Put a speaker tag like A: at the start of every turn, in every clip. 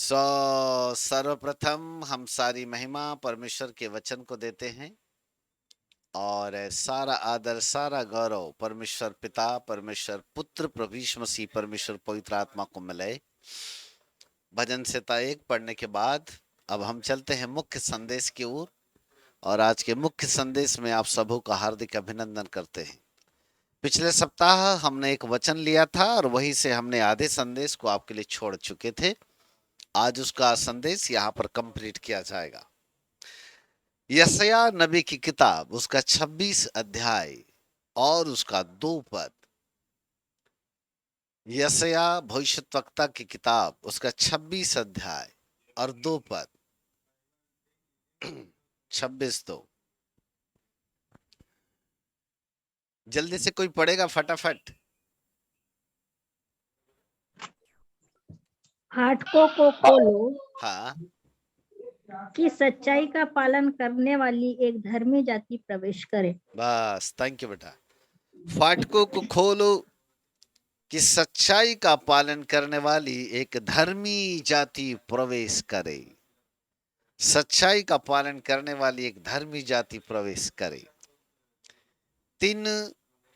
A: सर्वप्रथम हम सारी महिमा परमेश्वर के वचन को देते हैं और सारा आदर सारा गौरव परमेश्वर पिता परमेश्वर पुत्र प्रभु यीशु मसीह परमेश्वर पवित्र आत्मा को मिले। भजन संहिता 1 पढ़ने के बाद अब हम चलते हैं मुख्य संदेश की ओर और आज के मुख्य संदेश में आप सबों का हार्दिक अभिनंदन करते हैं। पिछले सप्ताह हमने एक वचन लिया था और वहीं से हमने आधे संदेश को आपके लिए छोड़ चुके थे। आज उसका संदेश यहाँ पर कंप्लीट किया जाएगा। यशायाह नबी की किताब उसका 26 अध्याय और उसका 2 पद। यशायाह भविष्यद्वक्ता की किताब उसका 26 अध्याय और 2 पद। 26 2 जल्दी से कोई पढ़ेगा फटाफट।
B: फाटकों को खोलो
A: हाँ,
B: कि सच्चाई का पालन करने वाली एक धर्मी जाति प्रवेश करे।
A: बस थैंक यू बेटा। फाटकों को खोलो कि सच्चाई का पालन करने वाली एक धर्मी जाति प्रवेश करे। सच्चाई का पालन करने वाली एक धर्मी जाति प्रवेश करे। 3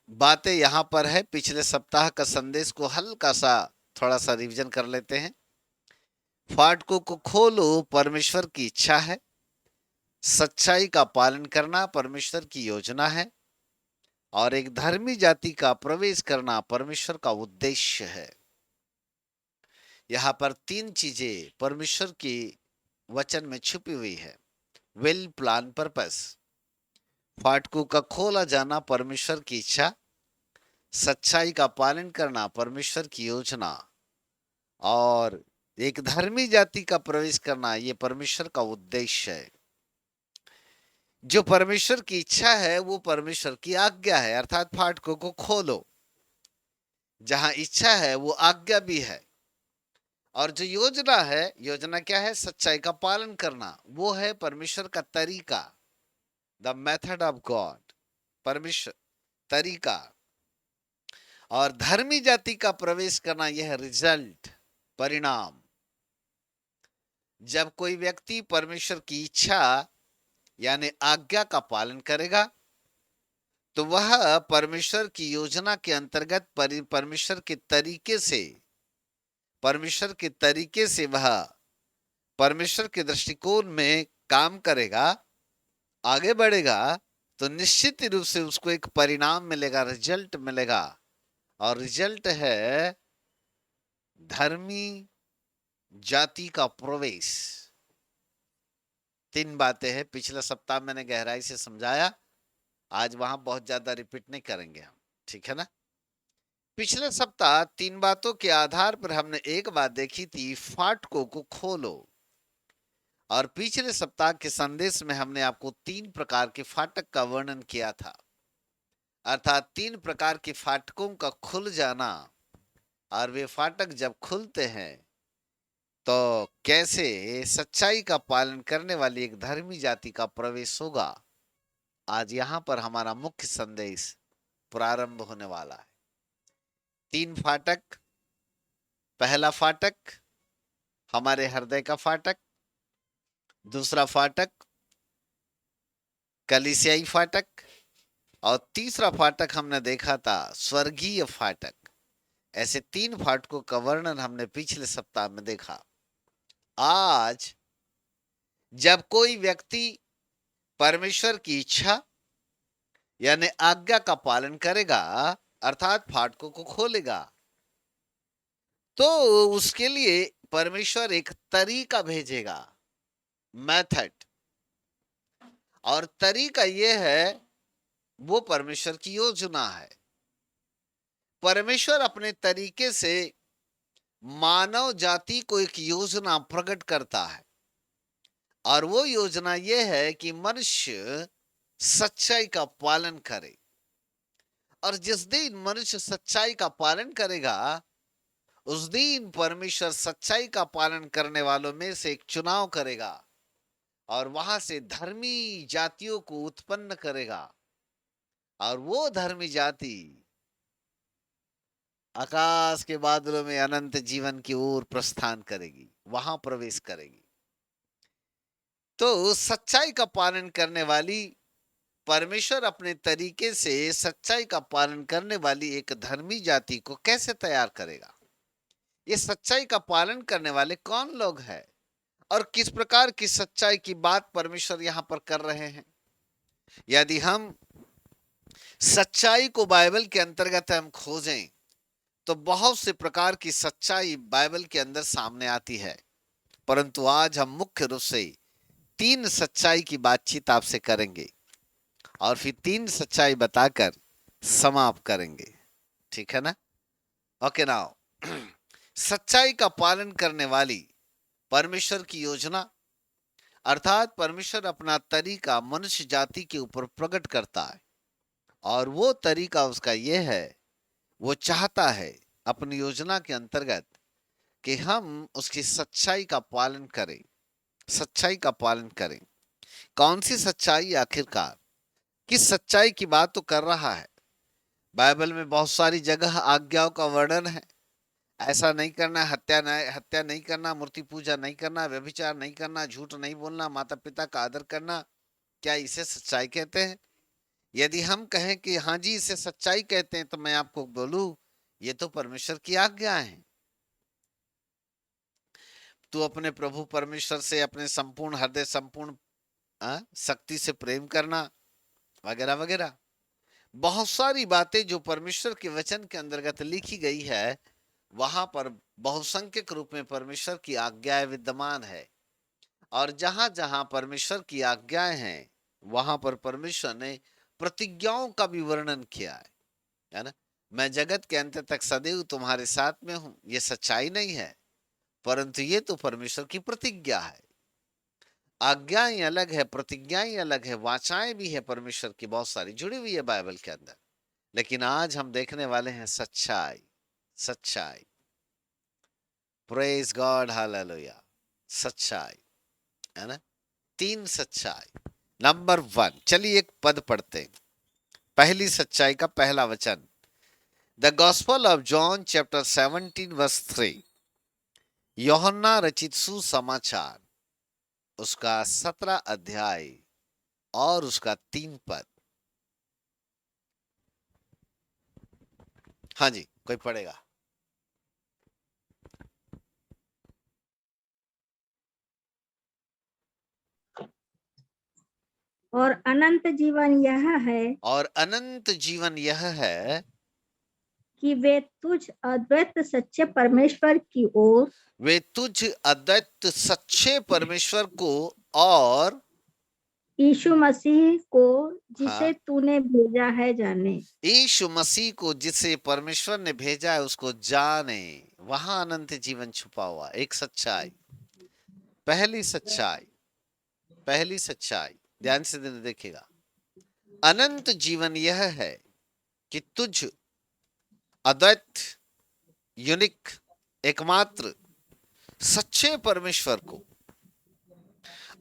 A: बातें यहां पर है। पिछले सप्ताह का संदेश को हल्का सा थोड़ा सा रिवीजन कर लेते हैं। फाटकों को खोलो परमेश्वर की इच्छा है, सच्चाई का पालन करना परमेश्वर की योजना है और एक धर्मी जाति का प्रवेश करना परमेश्वर का उद्देश्य है। यहां पर 3 चीजें परमेश्वर की वचन में छुपी हुई है। वेल प्लान पर्पस, फाटकों का खोला जाना परमेश्वर की इच्छा, सच्चाई का पालन करना परमेश्वर की योजना और एक धर्मी जाति का प्रवेश करना ये परमेश्वर का उद्देश्य है। जो परमेश्वर की इच्छा है वो परमेश्वर की आज्ञा है, अर्थात फाटकों को खोलो। जहां इच्छा है वो आज्ञा भी है। और जो योजना है, योजना क्या है? सच्चाई का पालन करना, वो है परमेश्वर का तरीका, द मेथड ऑफ गॉड, परमेश्वर तरीका। और धर्मी जाति का प्रवेश करना यह रिजल्ट, परिणाम। जब कोई व्यक्ति परमेश्वर की इच्छा यानी आज्ञा का पालन करेगा तो वह परमेश्वर की योजना के अंतर्गत परमेश्वर के तरीके से वह परमेश्वर के दृष्टिकोण में काम करेगा, आगे बढ़ेगा, तो निश्चित रूप से उसको एक परिणाम मिलेगा, रिजल्ट मिलेगा। और रिजल्ट है धर्मी जाति का प्रवेश। 3 बातें हैं। पिछला सप्ताह मैंने गहराई से समझाया, आज वहां बहुत ज्यादा रिपीट नहीं करेंगे हम, ठीक है ना? पिछले सप्ताह 3 बातों के आधार पर हमने एक बात देखी थी, फाटकों को खोलो। और पिछले सप्ताह के संदेश में हमने आपको 3 प्रकार के फाटक का वर्णन किया था, अर्थात 3 प्रकार के फाटकों का खुल जाना। और वे फाटक जब खुलते हैं तो कैसे सच्चाई का पालन करने वाली एक धर्मी जाति का प्रवेश होगा। आज यहां पर हमारा मुख्य संदेश प्रारंभ होने वाला है। 3 फाटक। पहला फाटक हमारे हृदय का फाटक, दूसरा फाटक कलीसियाई फाटक और तीसरा फाटक हमने देखा था स्वर्गीय फाटक। ऐसे 3 फाटकों का वर्णन हमने पिछले सप्ताह में देखा। आज जब कोई व्यक्ति परमेश्वर की इच्छा यानी आज्ञा का पालन करेगा, अर्थात फाटकों को खोलेगा, तो उसके लिए परमेश्वर एक तरीका भेजेगा, मेथड। और तरीका यह है, वो परमेश्वर की योजना है। परमेश्वर अपने तरीके से मानव जाति को एक योजना प्रकट करता है और वो योजना ये है कि मनुष्य सच्चाई का पालन करे। और जिस दिन मनुष्य सच्चाई का पालन करेगा उस दिन परमेश्वर सच्चाई का पालन करने वालों में से एक चुनाव करेगा और वहां से धर्मी जातियों को उत्पन्न करेगा। और वो धर्मी जाति आकाश के बादलों में अनंत जीवन की ओर प्रस्थान करेगी, वहां प्रवेश करेगी। तो सच्चाई का पालन करने वाली, परमेश्वर अपने तरीके से सच्चाई का पालन करने वाली एक धर्मी जाति को कैसे तैयार करेगा? ये सच्चाई का पालन करने वाले कौन लोग हैं और किस प्रकार की सच्चाई की बात परमेश्वर यहां पर कर रहे हैं? यदि हम सच्चाई को बाइबल के अंतर्गत हम खोजें तो बहुत से प्रकार की सच्चाई बाइबल के अंदर सामने आती है, परंतु आज हम मुख्य रूप से 3 सच्चाई की बातचीत आपसे करेंगे और फिर 3 सच्चाई बताकर समाप्त करेंगे। ठीक है ना? ओके नाउ, सच्चाई का पालन करने वाली परमेश्वर की योजना, अर्थात परमेश्वर अपना तरीका मनुष्य जाति के ऊपर प्रकट करता है और वो तरीका उसका ये है, वो चाहता है अपनी योजना के अंतर्गत कि हम उसकी सच्चाई का पालन करें, सच्चाई का पालन करें। कौन सी सच्चाई? आखिरकार किस सच्चाई की बात तो कर रहा है? बाइबल में बहुत सारी जगह आज्ञाओं का वर्णन है। ऐसा नहीं करना, हत्या नहीं करना, मूर्ति पूजा नहीं करना, व्यभिचार नहीं करना, झूठ नहीं बोलना, माता पिता का आदर करना। क्या इसे सच्चाई कहते हैं? यदि हम कहें कि हाँ जी इसे सच्चाई कहते हैं, तो मैं आपको बोलूं ये तो परमेश्वर की आज्ञा है। तू अपने प्रभु परमेश्वर से अपने संपूर्ण हृदय, संपूर्ण शक्ति से प्रेम करना, वगैरह वगैरह। बहुत सारी बातें जो परमेश्वर के वचन के अंतर्गत लिखी गई है, वहां पर बहुसंख्यक रूप में परमेश्वर की आज्ञाएं विद्यमान है। और जहां जहां परमेश्वर की आज्ञाएं हैं, वहां पर परमेश्वर ने प्रतिज्ञाओं का भी वर्णन किया है ना? मैं जगत के अंत तक सदैव तुम्हारे साथ में हूं। ये सच्चाई नहीं है, परंतु ये तो परमेश्वर की प्रतिज्ञा है। आज्ञाएं अलग है, प्रतिज्ञाएं अलग है, वाचाएं भी है परमेश्वर की बहुत सारी जुड़ी हुई है बाइबल के अंदर। लेकिन आज हम देखने वाले हैं सच्चाई, सच्चाई। Praise God, hallelujah. सच्चाई, है ना? 3 सच्चाई। नंबर 1, चलिए एक पद पढ़ते हैं। पहली सच्चाई का पहला वचन, the gospel of John chapter 17 verse 3, यूहन्ना रचित सुसमाचार, उसका 17 अध्याय और उसका 3 पद। हाँ जी, कोई पढ़ेगा?
B: और अनंत जीवन यह है
A: और अनंत जीवन यह है
B: कि वे तुझ अद्वैत सच्चे परमेश्वर की ओर,
A: वे तुझ अद्वैत सच्चे परमेश्वर को और
B: यीशु मसीह को जिसे
A: हाँ,
B: तूने भेजा है, जाने।
A: यीशु मसीह को जिसे परमेश्वर ने भेजा है उसको जाने। वहां अनंत जीवन छुपा हुआ। एक सच्चाई, पहली सच्चाई, पहली सच्चाई ध्यान से देखिएगा। अनंत जीवन यह है कि तुझ अद्वैत, यूनिक, एकमात्र सच्चे परमेश्वर को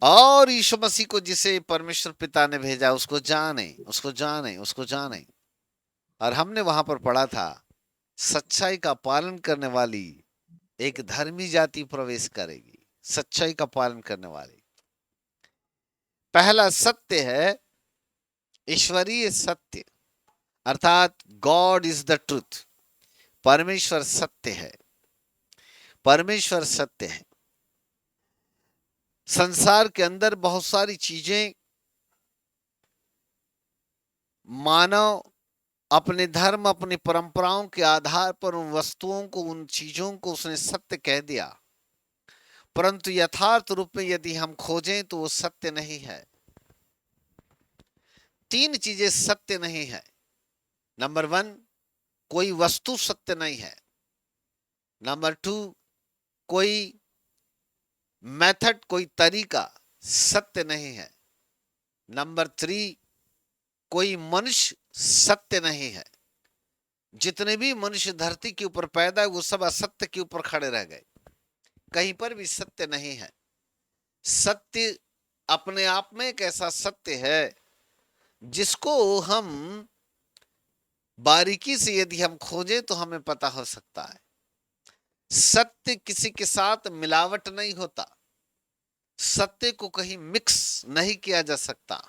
A: और यीशु मसीह को जिसे परमेश्वर पिता ने भेजा उसको जाने, उसको जाने, उसको जाने। और हमने वहां पर पढ़ा था, सच्चाई का पालन करने वाली एक धर्मी जाति प्रवेश करेगी। सच्चाई का पालन करने वाली, पहला सत्य है ईश्वरीय सत्य, अर्थात गॉड इज द ट्रूथ। परमेश्वर सत्य है, परमेश्वर सत्य है। संसार के अंदर बहुत सारी चीजें मानव अपने धर्म, अपनी परंपराओं के आधार पर उन वस्तुओं को, उन चीजों को उसने सत्य कह दिया, परंतु यथार्थ रूप में यदि हम खोजें तो वो सत्य नहीं है। 3 चीजें सत्य नहीं है। नंबर 1, कोई वस्तु सत्य नहीं है। नंबर 2, कोई मेथड, कोई तरीका सत्य नहीं है। नंबर 3, कोई मनुष्य सत्य नहीं है। जितने भी मनुष्य धरती के ऊपर पैदा है वो सब असत्य के ऊपर खड़े रह गए, कहीं पर भी सत्य नहीं है। सत्य अपने आप में एक ऐसा सत्य है जिसको हम बारीकी से यदि हम खोजें तो हमें पता हो सकता है सत्य किसी के साथ मिलावट नहीं होता, सत्य को कहीं मिक्स नहीं किया जा सकता,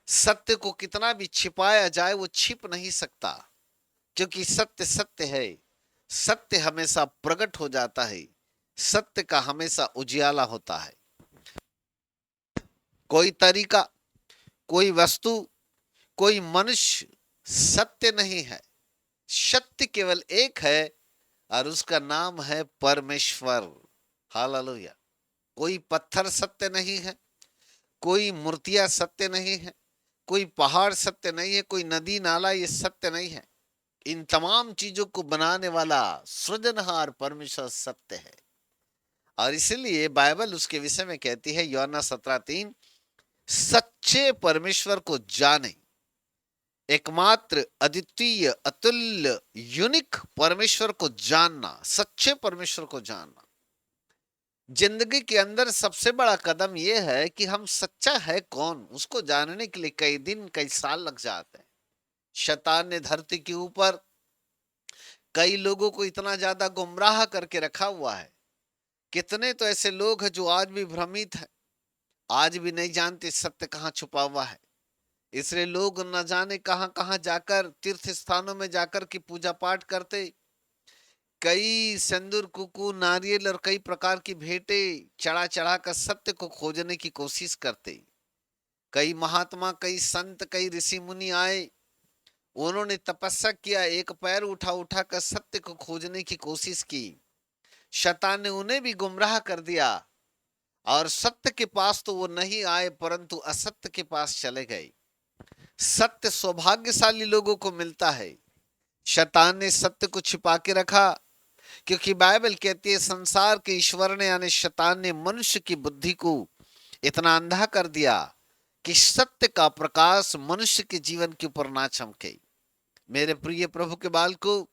A: सत्य को कितना भी छिपाया जाए वो छिप नहीं सकता, क्योंकि सत्य सत्य है। सत्य हमेशा प्रकट हो जाता है, सत्य का हमेशा उजियाला होता है। कोई तरीका, कोई वस्तु, कोई मनुष्य सत्य नहीं है। सत्य केवल एक है और उसका नाम है परमेश्वर। हालेलुया। कोई पत्थर सत्य नहीं है, कोई मूर्तियां सत्य नहीं है, कोई पहाड़ सत्य नहीं है, कोई नदी नाला ये सत्य नहीं है। इन तमाम चीजों को बनाने वाला सृजनहार परमेश्वर सत्य है। और इसलिए बाइबल उसके विषय में कहती है यूहन्ना 17:3, सच्चे परमेश्वर को जाने, एकमात्र अद्वितीय अतुल्य यूनिक परमेश्वर को जानना, सच्चे परमेश्वर को जानना। जिंदगी के अंदर सबसे बड़ा कदम यह है कि हम सच्चा है कौन उसको जानने के लिए कई दिन कई साल लग जाते हैं। शैतान ने धरती के ऊपर कई लोगों को इतना ज्यादा गुमराह करके रखा हुआ है। कितने तो ऐसे लोग हैं जो आज भी भ्रमित हैं, आज भी नहीं जानते सत्य कहाँ छुपा हुआ है। इसलिए लोग न जाने कहां कहां जाकर तीर्थ स्थानों में जाकर की पूजा पाठ करते, कई सिंदूर कुकू नारियल और कई प्रकार की भेंटे चढ़ा चढ़ा कर सत्य को खोजने की कोशिश करते। कई महात्मा, कई संत, कई ऋषि मुनि आए, उन्होंने तपस्या किया, एक पैर उठा उठा कर सत्य को खोजने की कोशिश की। शैतान ने उन्हें भी गुमराह कर दिया और सत्य के पास तो वो नहीं आए परंतु असत्य के पास चले गए। सत्य सौभाग्यशाली लोगों को मिलता है, शैतान ने सत्य को छिपा के रखा, क्योंकि बाइबल कहती है संसार के ईश्वर ने यानी शैतान ने मनुष्य की बुद्धि को इतना अंधा कर दिया कि सत्य का प्रकाश मनुष्य के जीवन के ऊपर ना चमके। मेरे प्रिय प्रभु के बालकों,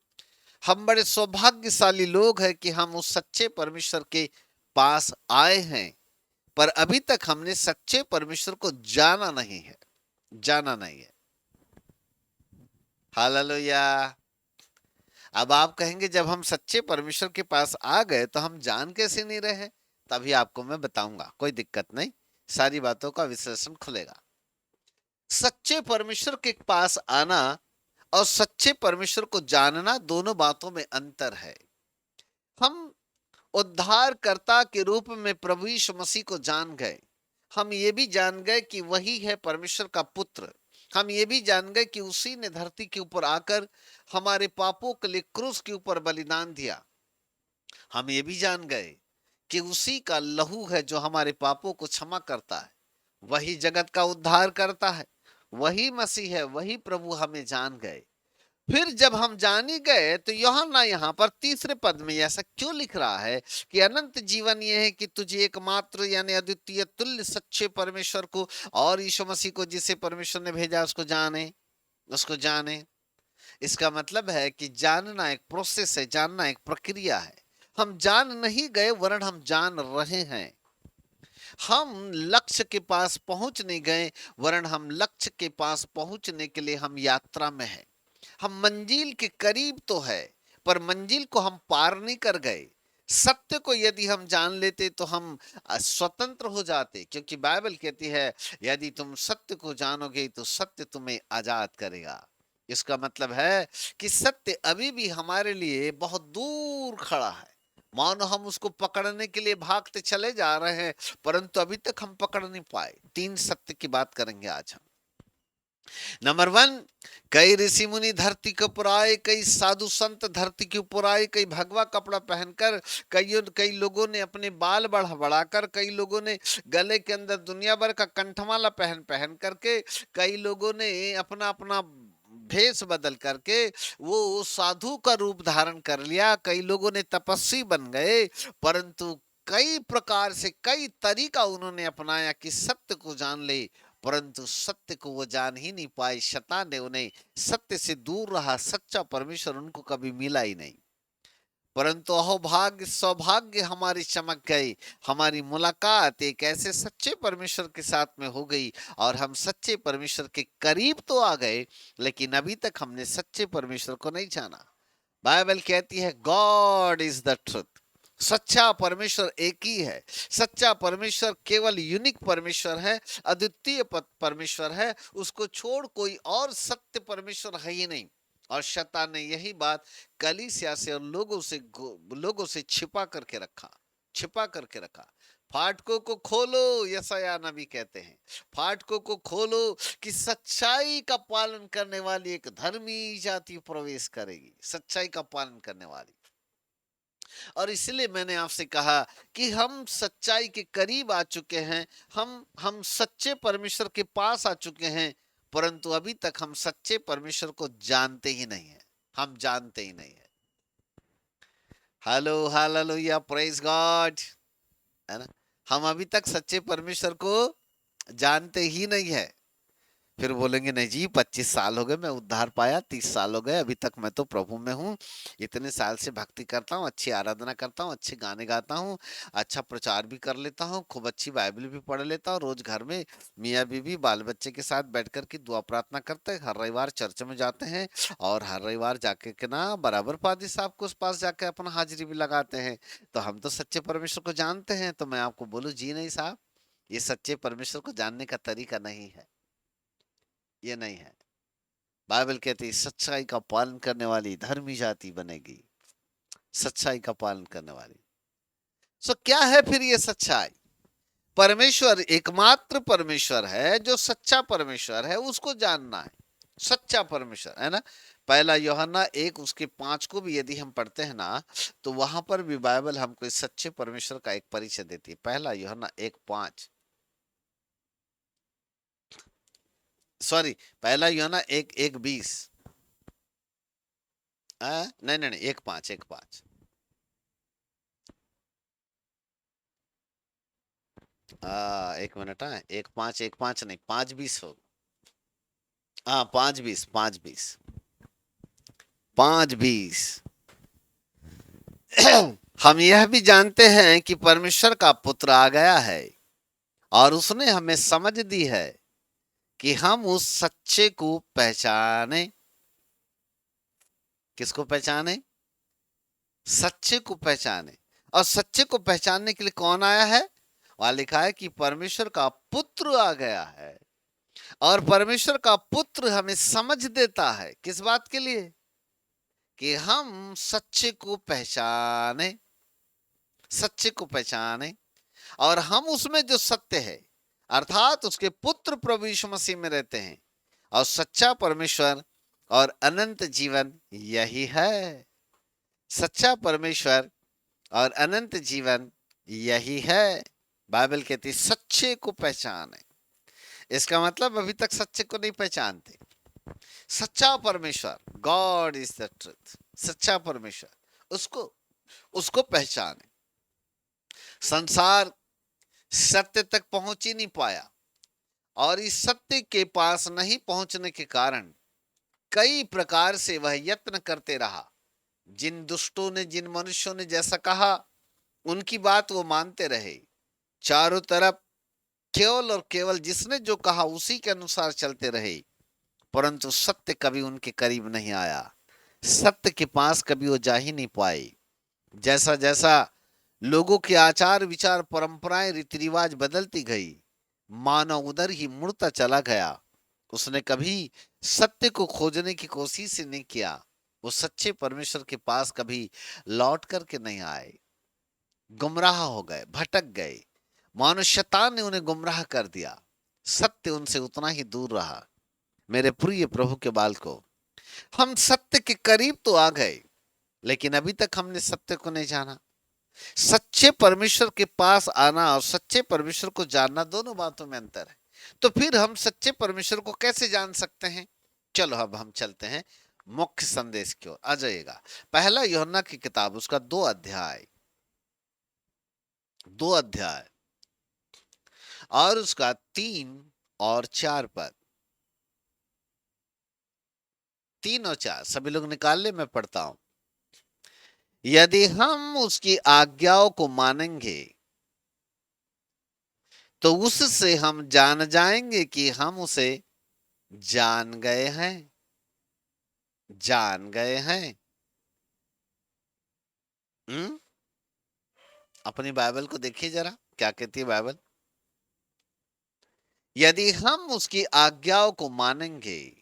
A: हम बड़े सौभाग्यशाली लोग हैं कि हम उस सच्चे परमेश्वर के पास आए हैं, पर अभी तक हमने सच्चे परमेश्वर को जाना नहीं है, जाना नहीं है। हालेलुया। अब आप कहेंगे जब हम सच्चे परमेश्वर के पास आ गए तो हम जान कैसे नहीं रहे? तभी आपको मैं बताऊंगा, कोई दिक्कत नहीं, सारी बातों का विश्लेषण खुलेगा। सच्चे परमेश्वर के पास आना और सच्चे परमेश्वर को जानना, दोनों बातों में अंतर है। हम उद्धारकर्ता के रूप में प्रभु यीशु मसीह को जान गए, हम ये भी जान गए कि वही है परमेश्वर का पुत्र, हम ये भी जान गए कि उसी ने धरती के ऊपर आकर हमारे पापों के लिए क्रूस के ऊपर बलिदान दिया। हम ये भी जान गए कि उसी का लहू है जो हमारे पापों को क्षमा करता है, वही जगत का उद्धार करता है, वही मसीह है, वही प्रभु हमें जान गए। फिर जब हम जान ही गए तो यूहन्ना यहाँ पर तीसरे पद में ऐसा क्यों लिख रहा है कि अनंत जीवन यह है कि तुझे एकमात्र यानी अद्वितीय तुल्य सच्चे परमेश्वर को और यीशु मसीह को जिसे परमेश्वर ने भेजा उसको जाने, उसको जाने। इसका मतलब है कि जानना एक प्रोसेस है, जानना एक प्रक्रिया है। हम जान नहीं गए वरन हम जान रहे हैं। हम लक्ष्य के पास पहुंच नहीं गए वरन हम लक्ष्य के पास पहुंचने के लिए हम यात्रा में हैं। हम मंजिल के करीब तो है पर मंजिल को हम पार नहीं कर गए। सत्य को यदि हम जान लेते तो हम स्वतंत्र हो जाते, क्योंकि बाइबल कहती है यदि तुम सत्य को जानोगे तो सत्य तुम्हें आजाद करेगा। इसका मतलब है कि सत्य अभी भी हमारे लिए बहुत दूर खड़ा है, मानो हम उसको पकड़ने के लिए भागते चले जा रहे हैं परंतु अभी तक हम पकड़ नहीं पाए। तीन सत्य की बात करेंगे आज हम। नंबर 1, कई ऋषि मुनि धरती के ऊपर आए, कई साधु संत धरती के ऊपर आए, कई भगवा कपड़ा पहनकर, कई लोगों ने अपने बाल बढ़ाकर, कई लोगों ने गले के अंदर दुनिया भर का कंठमाला पहन पहन करके, कई लोगों ने अपना अपना भेष बदल करके वो साधु का रूप धारण कर लिया, कई लोगों ने तपस्वी बन गए, परंतु कई प्रकार से कई तरीका उन्होंने अपनाया कि सत्य को जान ले, परंतु सत्य को वो जान ही नहीं पाए। शैतान ने उन्हें सत्य से दूर रहा, सच्चा परमेश्वर उनको कभी मिला ही नहीं। परंतु अहो भाग्य सौभाग्य हमारी चमक गई, हमारी मुलाकात एक ऐसे सच्चे परमेश्वर के साथ में हो गई और हम सच्चे परमेश्वर के करीब तो आ गए, लेकिन अभी तक हमने सच्चे परमेश्वर को नहीं जाना। बाइबल कहती है गॉड इज द ट्रुथ। सच्चा परमेश्वर एक ही है। सच्चा परमेश्वर केवल यूनिक परमेश्वर है, अद्वितीय परमेश्वर है। उसको छोड़ कोई और सत्य परमेश्वर है ही नहीं। और शैतान ने यही बात कलीसिया से और लोगों से छिपा करके रखा। फाटकों को खोलो, यशायाह नबी कहते हैं, फाटकों को खोलो कि सच्चाई का पालन करने वाली एक धर्मी जाति प्रवेश करेगी। सच्चाई का पालन करने वाली। और इसलिए मैंने आपसे कहा कि हम सच्चाई के करीब आ चुके हैं, हम सच्चे परमेश्वर के पास आ चुके हैं, परंतु अभी तक हम सच्चे परमेश्वर को जानते ही नहीं है। हम जानते ही नहीं है। हेलो हालेलुया, प्रेज गॉड, है ना। हम अभी तक सच्चे परमेश्वर को जानते ही नहीं है। फिर बोलेंगे नहीं जी 25 साल हो गए, मैं उद्धार पाया, 30 साल हो गए, अभी तक मैं तो प्रभु में हूँ, इतने साल से भक्ति करता हूँ, अच्छी आराधना करता हूँ, अच्छे गाने गाता हूँ, अच्छा प्रचार भी कर लेता हूँ, खूब अच्छी बाइबल भी पढ़ लेता हूँ, रोज घर में मियाँ बीवी बाल बच्चे के साथ बैठ कर के दुआ प्रार्थना करते हैं, हर रविवार चर्च में जाते हैं और हर रविवार जाके के ना बराबर पादी साहब को उस पास जाके अपना हाजिरी भी लगाते हैं। तो हम तो सच्चे परमेश्वर को जानते हैं। तो मैं आपको बोलूँ जी नहीं साहब, ये सच्चे परमेश्वर को जानने का तरीका नहीं है, ये नहीं है। बाइबल कहती है सच्चाई का पालन करने वाली धर्मी जाति बनेगी। सच्चाई का पालन करने वाली। सो क्या है फिर ये सच्चाई? परमेश्वर एकमात्र परमेश्वर है, जो सच्चा परमेश्वर है उसको जानना है। सच्चा परमेश्वर है ना। पहला यूहन्ना 1 उसके 5 को भी यदि हम पढ़ते हैं ना, तो वहां पर भी बाइबल हमको इस सच्चे परमेश्वर का एक परिचय देती है। पहला यूहन्ना 1:5, सॉरी, पहला यूहन्ना 1:20, नहीं नहीं नहीं, 1:5, एक मिनट। हाँ, 1:5 नहीं, 5:20 हो। हाँ, 5:20, 5:20। हम यह भी जानते हैं कि परमेश्वर का पुत्र आ गया है और उसने हमें समझ दी है कि हम उस सच्चे को पहचाने। किसको पहचाने? सच्चे को पहचाने। और सच्चे को पहचानने के लिए कौन आया है? वहां लिखा है कि परमेश्वर का पुत्र आ गया है और परमेश्वर का पुत्र हमें समझ देता है। किस बात के लिए? कि हम सच्चे को पहचाने, सच्चे को पहचाने और हम उसमें जो सत्य है अर्थात उसके पुत्र प्रभु यीशु मसीह में रहते हैं। और सच्चा परमेश्वर और अनंत जीवन यही है। सच्चा परमेश्वर और अनंत जीवन यही है। बाइबल कहती है सच्चे को पहचाने। इसका मतलब अभी तक सच्चे को नहीं पहचानते। सच्चा परमेश्वर, गॉड इज द ट्रुथ, सच्चा परमेश्वर, उसको उसको पहचाने। संसार सत्य तक पहुंच ही नहीं पाया और इस सत्य के पास नहीं पहुंचने के कारण कई प्रकार से वह यत्न करते रहा। जिन दुष्टों ने, जिन मनुष्यों ने जैसा कहा उनकी बात वो मानते रहे। चारों तरफ केवल और केवल जिसने जो कहा उसी के अनुसार चलते रहे, परंतु सत्य कभी उनके करीब नहीं आया। सत्य के पास कभी वो जा ही नहीं पाए। जैसा जैसा लोगों के आचार विचार परंपराएं रीति रिवाज बदलती गई, मानव उधर ही मुड़ता चला गया। उसने कभी सत्य को खोजने की कोशिश ही नहीं किया। वो सच्चे परमेश्वर के पास कभी लौट करके नहीं आए। गुमराह हो गए, भटक गए। मानो शैतान ने उन्हें गुमराह कर दिया। सत्य उनसे उतना ही दूर रहा। मेरे प्रिय प्रभु के बालकों, हम सत्य के करीब तो आ गए, लेकिन अभी तक हमने सत्य को नहीं जाना। सच्चे परमेश्वर के पास आना और सच्चे परमेश्वर को जानना, दोनों बातों में अंतर है। तो फिर हम सच्चे परमेश्वर को कैसे जान सकते हैं? चलो अब हम चलते हैं मुख्य संदेश की ओर। आ जाइएगा पहला यूहन्ना की किताब, उसका 2 अध्याय और उसका 3 और 4 पद। 3 और 4 सभी लोग निकाल ले, मैं पढ़ता हूं। यदि हम उसकी आज्ञाओं को मानेंगे तो उससे हम जान जाएंगे कि हम उसे जान गए हैं। जान गए हैं। हम्म। अपनी बाइबल को देखिए जरा, क्या कहती है बाइबल। यदि हम उसकी आज्ञाओं को मानेंगे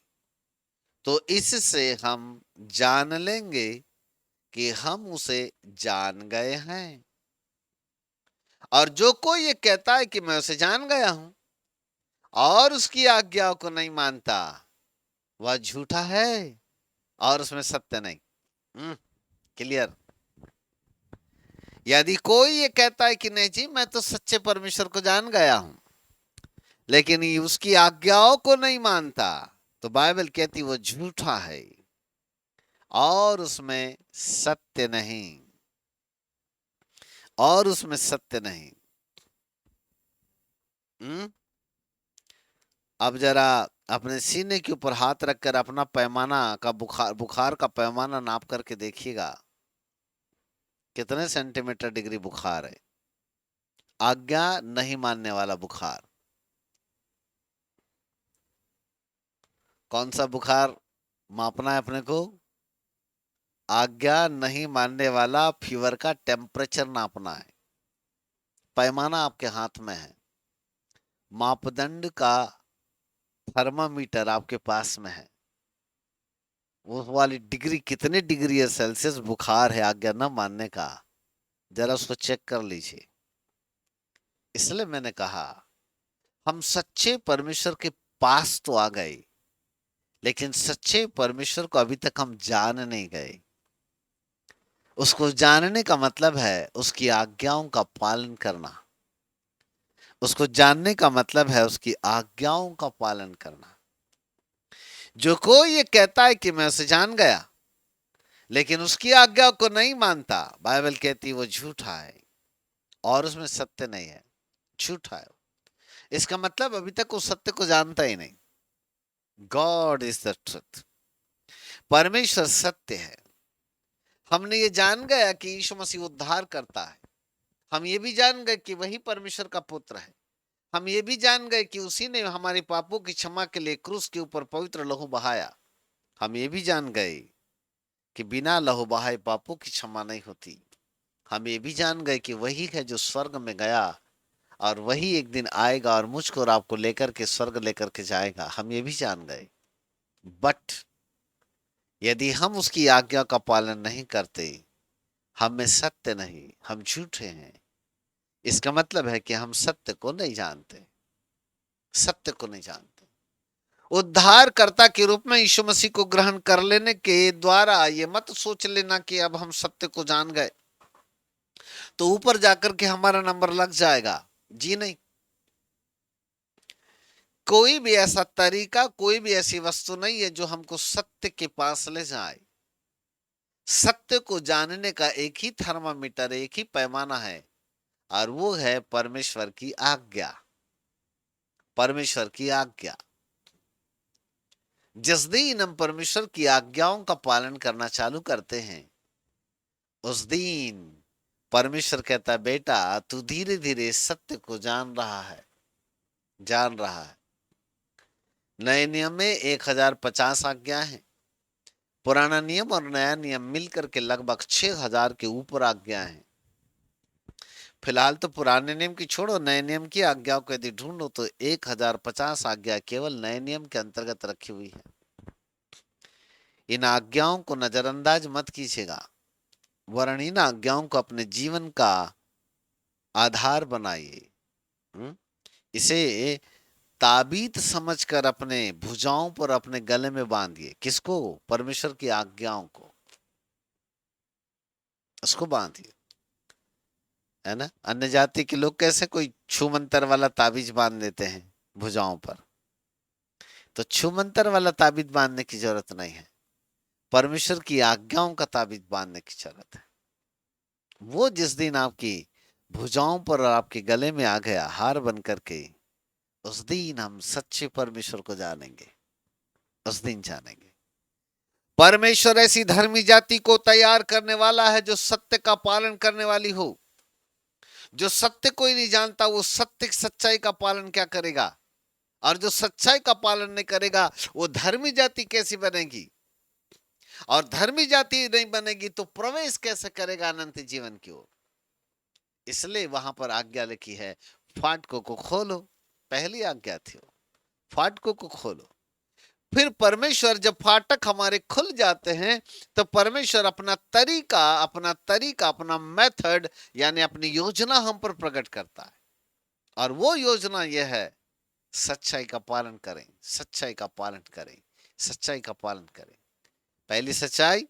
A: तो इससे हम जान लेंगे कि हम उसे जान गए हैं। और जो कोई ये कहता है कि मैं उसे जान गया हूं और उसकी आज्ञाओं को नहीं मानता, वह झूठा है और उसमें सत्य नहीं। क्लियर। यदि कोई ये कहता है कि नहीं जी मैं तो सच्चे परमेश्वर को जान गया हूं, लेकिन ये उसकी आज्ञाओं को नहीं मानता, तो बाइबल कहती वो झूठा है और उसमें सत्य नहीं। और उसमें सत्य नहीं। हम्म। अब जरा अपने सीने के ऊपर हाथ रखकर अपना पैमाना का बुखार का पैमाना नाप करके देखिएगा, कितने सेंटीमीटर डिग्री बुखार है। आज्ञा नहीं मानने वाला बुखार। कौन सा बुखार मापना है अपने को? आज्ञा नहीं मानने वाला फीवर का टेम्परेचर नापना है। पैमाना आपके हाथ में है, मापदंड का थर्मामीटर आपके पास में है। वो वाली डिग्री कितने डिग्री है सेल्सियस बुखार है आज्ञा न मानने का, जरा उसको चेक कर लीजिए। इसलिए मैंने कहा हम सच्चे परमेश्वर के पास तो आ गए, लेकिन सच्चे परमेश्वर को अभी तक हम जान नहीं गए। उसको जानने का मतलब है उसकी आज्ञाओं का पालन करना। उसको जानने का मतलब है उसकी आज्ञाओं का पालन करना। जो कोई ये कहता है कि मैं उसे जान गया लेकिन उसकी आज्ञा को नहीं मानता, बाइबल कहती वो झूठा है और उसमें सत्य नहीं है। झूठा है। इसका मतलब अभी तक वो सत्य को जानता ही नहीं। God is the truth. परमेश्वर सत्य है। हमने ये जान गया कि यीशु मसीह उद्धार करता है। हम ये भी जान गए कि वही परमेश्वर का पुत्र है। हम ये भी जान गए कि उसी ने हमारे पापों की क्षमा के लिए क्रूस के ऊपर पवित्र लहू बहाया। हम ये भी जान गए कि बिना लहू बहाए पापों की क्षमा नहीं होती। हम ये भी जान गए कि वही है जो स्वर्ग में गया और वही एक दिन आएगा और मुझको और आपको लेकर के स्वर्ग लेकर के जाएगा। हम ये भी जान गए। बट यदि हम उसकी आज्ञा का पालन नहीं करते, हम में सत्य नहीं, हम झूठे हैं। इसका मतलब है कि हम सत्य को नहीं जानते। सत्य को नहीं जानते। उद्धारकर्ता के रूप में यीशु मसीह को ग्रहण कर लेने के द्वारा ये मत सोच लेना कि अब हम सत्य को जान गए तो ऊपर जाकर के हमारा नंबर लग जाएगा। जी नहीं। कोई भी ऐसा तरीका, कोई भी ऐसी वस्तु नहीं है जो हमको सत्य के पास ले जाए। सत्य को जानने का एक ही थर्मामीटर, एक ही पैमाना है और वो है परमेश्वर की आज्ञा। परमेश्वर की आज्ञा। जिस दिन हम परमेश्वर की आज्ञाओं का पालन करना चालू करते हैं, उस दिन परमेश्वर कहता है बेटा तू धीरे धीरे सत्य को जान रहा है। जान रहा है। नए नियम में 1050 आज्ञा है। पुराना नियम और नया नियम मिलकर के लगभग 6000 के ऊपर आज्ञा है। फिलहाल तो पुराने नियम की छोड़ो, नए नियम की आज्ञाओं को यदि ढूंढो तो 1050 आज्ञा केवल नए नियम के अंतर्गत रखी हुई है। इन आज्ञाओं को नजरअंदाज मत कीजिएगा, वरन इन आज्ञाओं को अपने जीवन का आधार बनाइए। इसे ताबीत समझकर अपने भुजाओं पर, अपने गले में बांधिए। किसको? परमेश्वर की आज्ञाओं को। उसको बांधिए, है ना। अन्य जाति के लोग कैसे कोई छू मंतर वाला ताबीज बांध देते हैं भुजाओं पर, तो छू मंतर वाला ताबीज बांधने की जरूरत नहीं है। परमेश्वर की आज्ञाओं का ताबीज बांधने की जरूरत है। वो जिस दिन आपकी भुजाओं पर और आपके गले में आ गया हार बन करके, उस दिन हम सच्चे परमेश्वर को जानेंगे। उस दिन जानेंगे। परमेश्वर ऐसी धर्मी जाति को तैयार करने वाला है जो सत्य का पालन करने वाली हो। जो सत्य कोई नहीं जानता वो सत्य सच्चाई का पालन क्या करेगा, और जो सच्चाई का पालन नहीं करेगा वो धर्मी जाति कैसी बनेगी, और धर्मी जाति नहीं बनेगी तो प्रवेश कैसे करेगा अनंत जीवन की ओर। इसलिए वहां पर आज्ञा लिखी है, फाटकों को खोलो। पहली आज्ञा थी वो, फाटकों को खोलो। फिर परमेश्वर जब फाटक हमारे खुल जाते हैं तो परमेश्वर अपना मेथड यानी अपनी योजना हम पर प्रकट करता है। और वो योजना यह है, सच्चाई का पालन करें, सच्चाई का पालन करें, सच्चाई का पालन करें। पहली सच्चाई,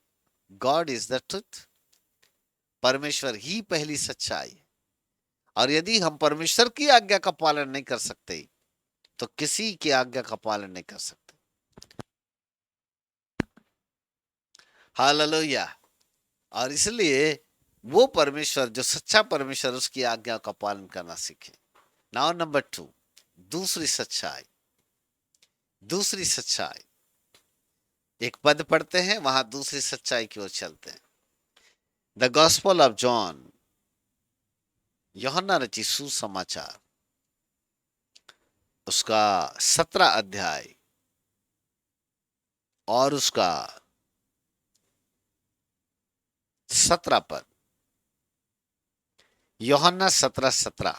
A: गॉड इज द ट्रुथ। परमेश्वर ही पहली सच्चाई है। और यदि हम परमेश्वर की आज्ञा का पालन नहीं कर सकते तो किसी की आज्ञा का पालन नहीं कर सकते। हालेलुया। और इसलिए वो परमेश्वर जो सच्चा परमेश्वर, उसकी आज्ञा का पालन करना सीखे। नाउ नंबर 2, दूसरी सच्चाई। दूसरी सच्चाई, एक पद पढ़ते हैं, वहां दूसरी सच्चाई की ओर चलते हैं। द गॉस्पेल ऑफ जॉन, यूहन्ना रचित सुसमाचार, उसका 17 अध्याय और उसका 17 पद। यूहन्ना 17:17,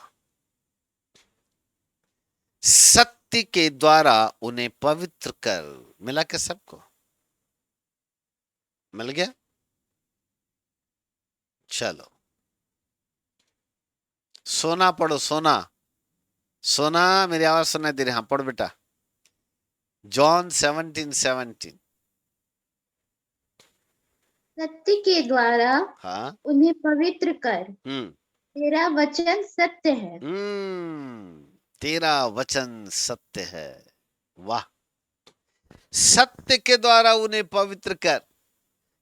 A: सत्य के द्वारा उन्हें पवित्र कर। मिला के सबको मिल गया? चलो सोना पढ़ो, सोना सोना, मेरी आवाज सुनाई दे रही? हाँ पढ़ो बेटा। जॉन 17:17।
C: सत्य के द्वारा
A: हाँ,
C: उन्हें पवित्र कर, तेरा वचन सत्य है।
A: तेरा वचन सत्य है। वाह, सत्य के द्वारा उन्हें पवित्र कर,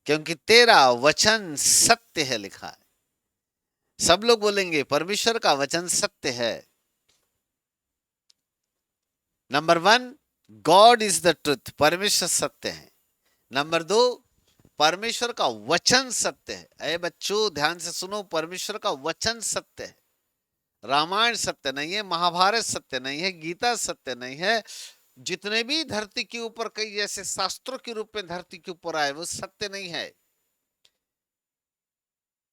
A: क्योंकि तेरा वचन सत्य है लिखा है। सब लोग बोलेंगे परमेश्वर का वचन सत्य है। Number 1, God is the truth, परमेश्वर सत्य है। नंबर 2, परमेश्वर का वचन सत्य है। अरे बच्चों ध्यान से सुनो, परमेश्वर का वचन सत्य है। रामायण सत्य नहीं है, महाभारत सत्य नहीं है, गीता सत्य नहीं है। जितने भी धरती के ऊपर कई ऐसे शास्त्रों के रूप में धरती के ऊपर आए, वो सत्य नहीं है।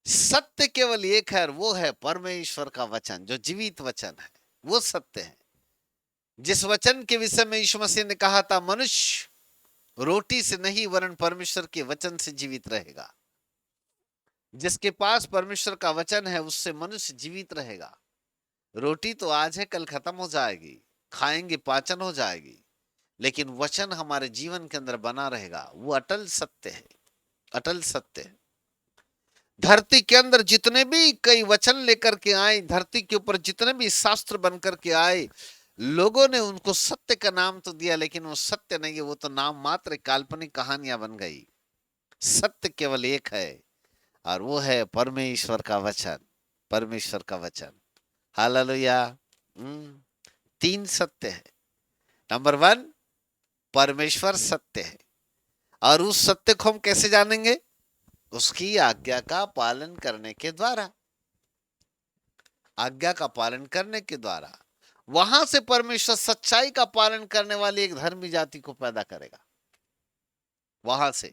A: सत्य केवल एक है, वो है परमेश्वर का वचन, जो जीवित वचन है, वो सत्य है। जिस वचन के विषय में यीशु मसीह ने कहा था, मनुष्य रोटी से नहीं वरन परमेश्वर के वचन से जीवित रहेगा। जिसके पास परमेश्वर का वचन है उससे मनुष्य जीवित रहेगा। रोटी तो आज है, कल खत्म हो जाएगी, खाएंगे पाचन हो जाएगी, लेकिन वचन हमारे जीवन के अंदर बना रहेगा। वो अटल सत्य है, अटल सत्य है। धरती के अंदर जितने भी कई वचन लेकर के आए, धरती के ऊपर जितने भी शास्त्र बनकर के आए, लोगों ने उनको सत्य का नाम तो दिया, लेकिन वो सत्य नहीं है, वो तो नाम मात्र काल्पनिक कहानियां बन गई। सत्य केवल एक है, और वो है परमेश्वर का वचन, परमेश्वर का वचन। हालेलुया। 3 सत्य है। नंबर 1, परमेश्वर सत्य है, और उस सत्य को हम कैसे जानेंगे? उसकी आज्ञा का पालन करने के द्वारा, आज्ञा का पालन करने के द्वारा। वहां से परमेश्वर सच्चाई का पालन करने वाली एक धर्मी जाति को पैदा करेगा, वहां से।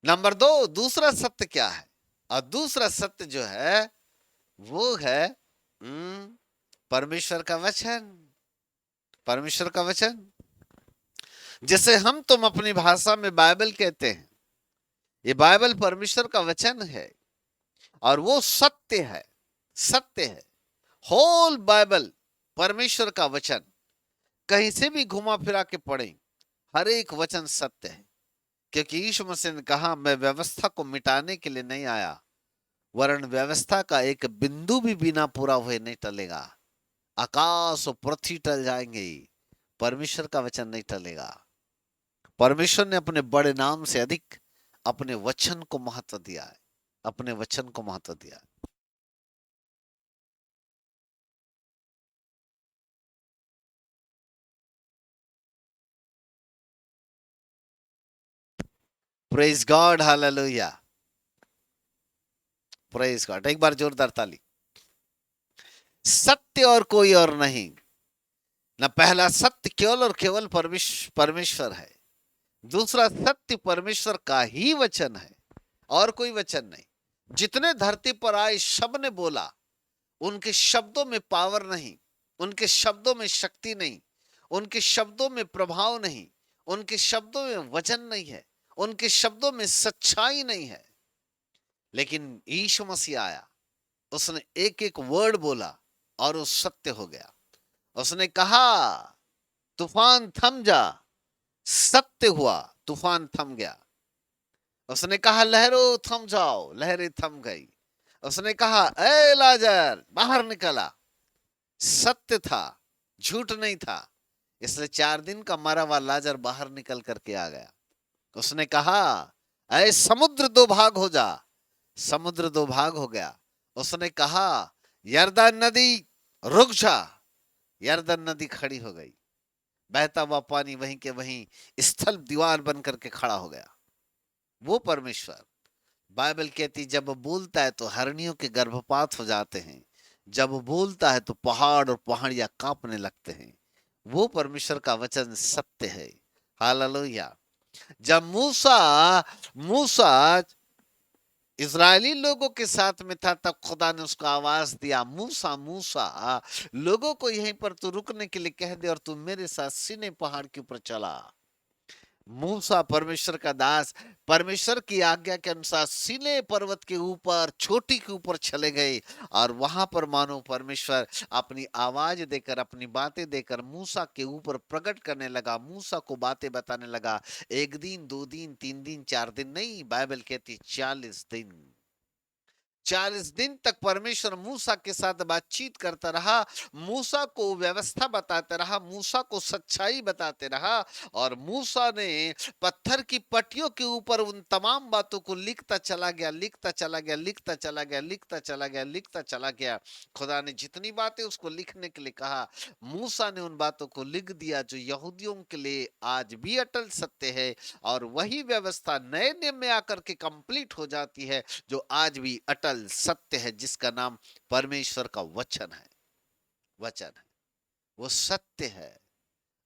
A: नंबर 2, दूसरा सत्य क्या है? और दूसरा सत्य जो है वो है परमेश्वर का वचन, परमेश्वर का वचन। जैसे हम तुम अपनी भाषा में बाइबल कहते हैं, ये बाइबल परमेश्वर का वचन है और वो सत्य है, सत्य है। होल बाइबल परमेश्वर का वचन, कहीं से भी घुमा फिरा के पढ़ें, हर एक वचन सत्य है। क्योंकि यीशु मसीह ने कहा, मैं व्यवस्था को मिटाने के लिए नहीं आया, वरन व्यवस्था का एक बिंदु भी बिना पूरा हुए नहीं टलेगा। आकाश और पृथ्वी टल जाएंगे, परमेश्वर का वचन नहीं टलेगा। परमेश्वर ने अपने बड़े नाम से अधिक अपने वचन को महत्व दिया है, अपने वचन को महत्व दिया है। Praise God, hallelujah, praise God. एक बार जोरदार ताली। सत्य और कोई और नहीं, न पहला सत्य केवल और केवल परमेश्वर है। दूसरा सत्य परमेश्वर का ही वचन है और कोई वचन नहीं। जितने धरती पर आए सब ने बोला, उनके शब्दों में पावर नहीं, उनके शब्दों में शक्ति नहीं, उनके शब्दों में प्रभाव नहीं, उनके शब्दों में वचन नहीं है, उनके शब्दों में सच्चाई नहीं है। लेकिन यीशु मसीह आया, उसने एक एक वर्ड बोला और वो सत्य हो गया। उसने कहा तूफान थम जा, सत्य हुआ, तूफान थम गया। उसने कहा लहरों थम जाओ, लहरें थम गई। उसने कहा ए लाजर बाहर निकला, सत्य था, झूठ नहीं था। इसलिए 4 दिन का मरा हुआ लाजर बाहर निकल करके आ गया। उसने कहा ऐ समुद्र 2 भाग हो जा, समुद्र 2 भाग हो गया। उसने कहा यरदन नदी रुक जा, यरदन नदी खड़ी हो गई। बहता हुआ पानी वहीं के वहीं स्थल दीवार बन करके खड़ा हो गया। वो परमेश्वर, बाइबल कहती जब बोलता है तो हरणियों के गर्भपात हो जाते हैं, जब बोलता है तो पहाड़ और पहाड़ियां कांपने लगते हैं। वो परमेश्वर का वचन सत्य है, हालेलुया। जब मूसा मूसा इजरायली लोगों के साथ में था, तब खुदा ने उसको आवाज दिया, मूसा मूसा, लोगों को यहीं पर तू रुकने के लिए कह दे और तू मेरे साथ सीने पहाड़ के ऊपर चला। मूसा परमेश्वर का दास परमेश्वर की आज्ञा के अनुसार सीने पर्वत के ऊपर, चोटी के ऊपर चले गए और वहां पर मानो परमेश्वर अपनी आवाज देकर, अपनी बातें देकर मूसा के ऊपर प्रकट करने लगा, मूसा को बातें बताने लगा। 1 दिन 2 दिन 3 दिन 4 दिन नहीं, बाइबल कहती 40 दिन। 40 दिन तक परमेश्वर मूसा के साथ बातचीत करता रहा, मूसा को व्यवस्था बताता रहा, मूसा को सच्चाई बताते रहा और मूसा ने पत्थर की पट्टियों के ऊपर उन तमाम बातों को लिखता चला गया, लिखता चला गया, लिखता चला गया, लिखता चला गया, लिखता चला गया। खुदा ने जितनी बातें उसको लिखने के लिए कहा, मूसा ने उन बातों को लिख दिया जो यहूदियों के लिए आज भी अटल सत्य है। और वही व्यवस्था नए नियम में आकर के कंप्लीट हो जाती है जो आज भी अटल सत्य है, जिसका नाम परमेश्वर का वचन है। वचन है, वो सत्य है,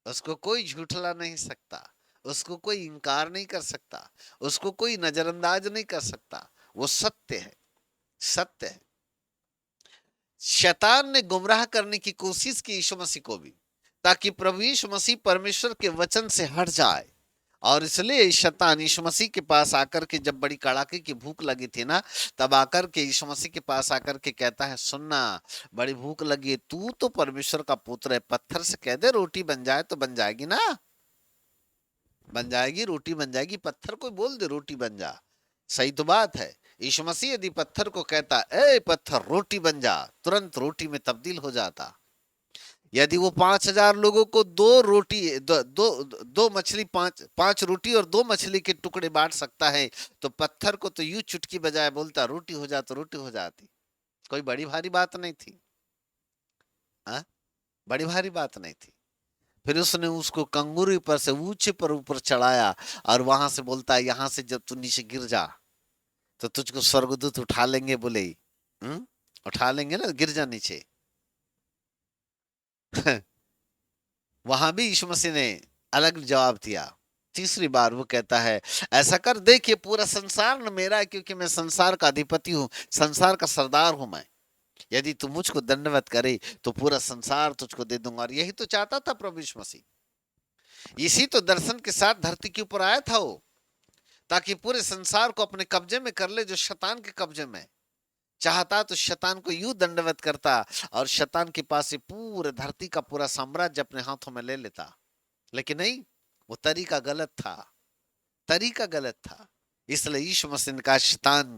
A: उसको कोई झूठला नहीं सकता, उसको कोई इनकार नहीं कर सकता, उसको कोई नजरअंदाज नहीं कर सकता। वो सत्य है, सत्य है। शैतान ने गुमराह करने की कोशिश की यीशु मसीह को भी, ताकि प्रभु यीशु मसीह परमेश्वर के वचन से हट जाए। और इसलिए शैतान यीशु मसीह के पास आकर के, जब बड़ी कड़ाके की भूख लगी थी ना, तब आकर के यीशु मसीह के पास आकर के कहता है सुनना, बड़ी भूख लगी है, तू तो परमेश्वर का पुत्र है, पत्थर से कह दे रोटी बन जाए तो बन जाएगी ना, बन जाएगी, रोटी बन जाएगी। पत्थर को बोल दे रोटी बन जा, सही तो बात है। यीशु मसीह यदि पत्थर को कहता ए पत्थर रोटी बन जा, तुरंत रोटी में तब्दील हो जाता। यदि वो 5000 लोगों को 2 रोटी, दो मछली, 5 रोटी और 2 मछली के टुकड़े बांट सकता है, तो पत्थर को तो यूं चुटकी बजाए बोलता रोटी हो जा, तो रोटी हो जाती। कोई बड़ी भारी बात नहीं थी, हाँ, बड़ी भारी बात नहीं थी। फिर उसने उसको कंगूरी पर से ऊंचे पर ऊपर चढ़ाया और वहां से बोलता है यहां से जब तू नीचे गिर जा तो तुझको स्वर्गदूत उठा लेंगे। बोले उठा लेंगे ना, गिर जा नीचे। वहां भी यीशु मसीह ने अलग जवाब दिया। तीसरी बार वो कहता है ऐसा कर देख, ये पूरा संसार न मेरा है, क्योंकि मैं संसार का अधिपति हूं, संसार का सरदार हूं मैं। यदि तू मुझको दंडवत करे तो पूरा संसार तुझको दे दूंगा। और यही तो चाहता था प्रभु यीशु मसीह, इसी तो दर्शन के साथ धरती के ऊपर आया था वो, ताकि पूरे संसार को अपने कब्जे में कर ले, जो शैतान के कब्जे में। चाहता तो शैतान को यूं दंडवत करता और शैतान के पास से पूरे धरती का पूरा साम्राज्य अपने हाथों में ले लेता, लेकिन नहीं, वो तरीका गलत था, तरीका गलत था। इसलिए यीशु मसीह ने कहा शैतान,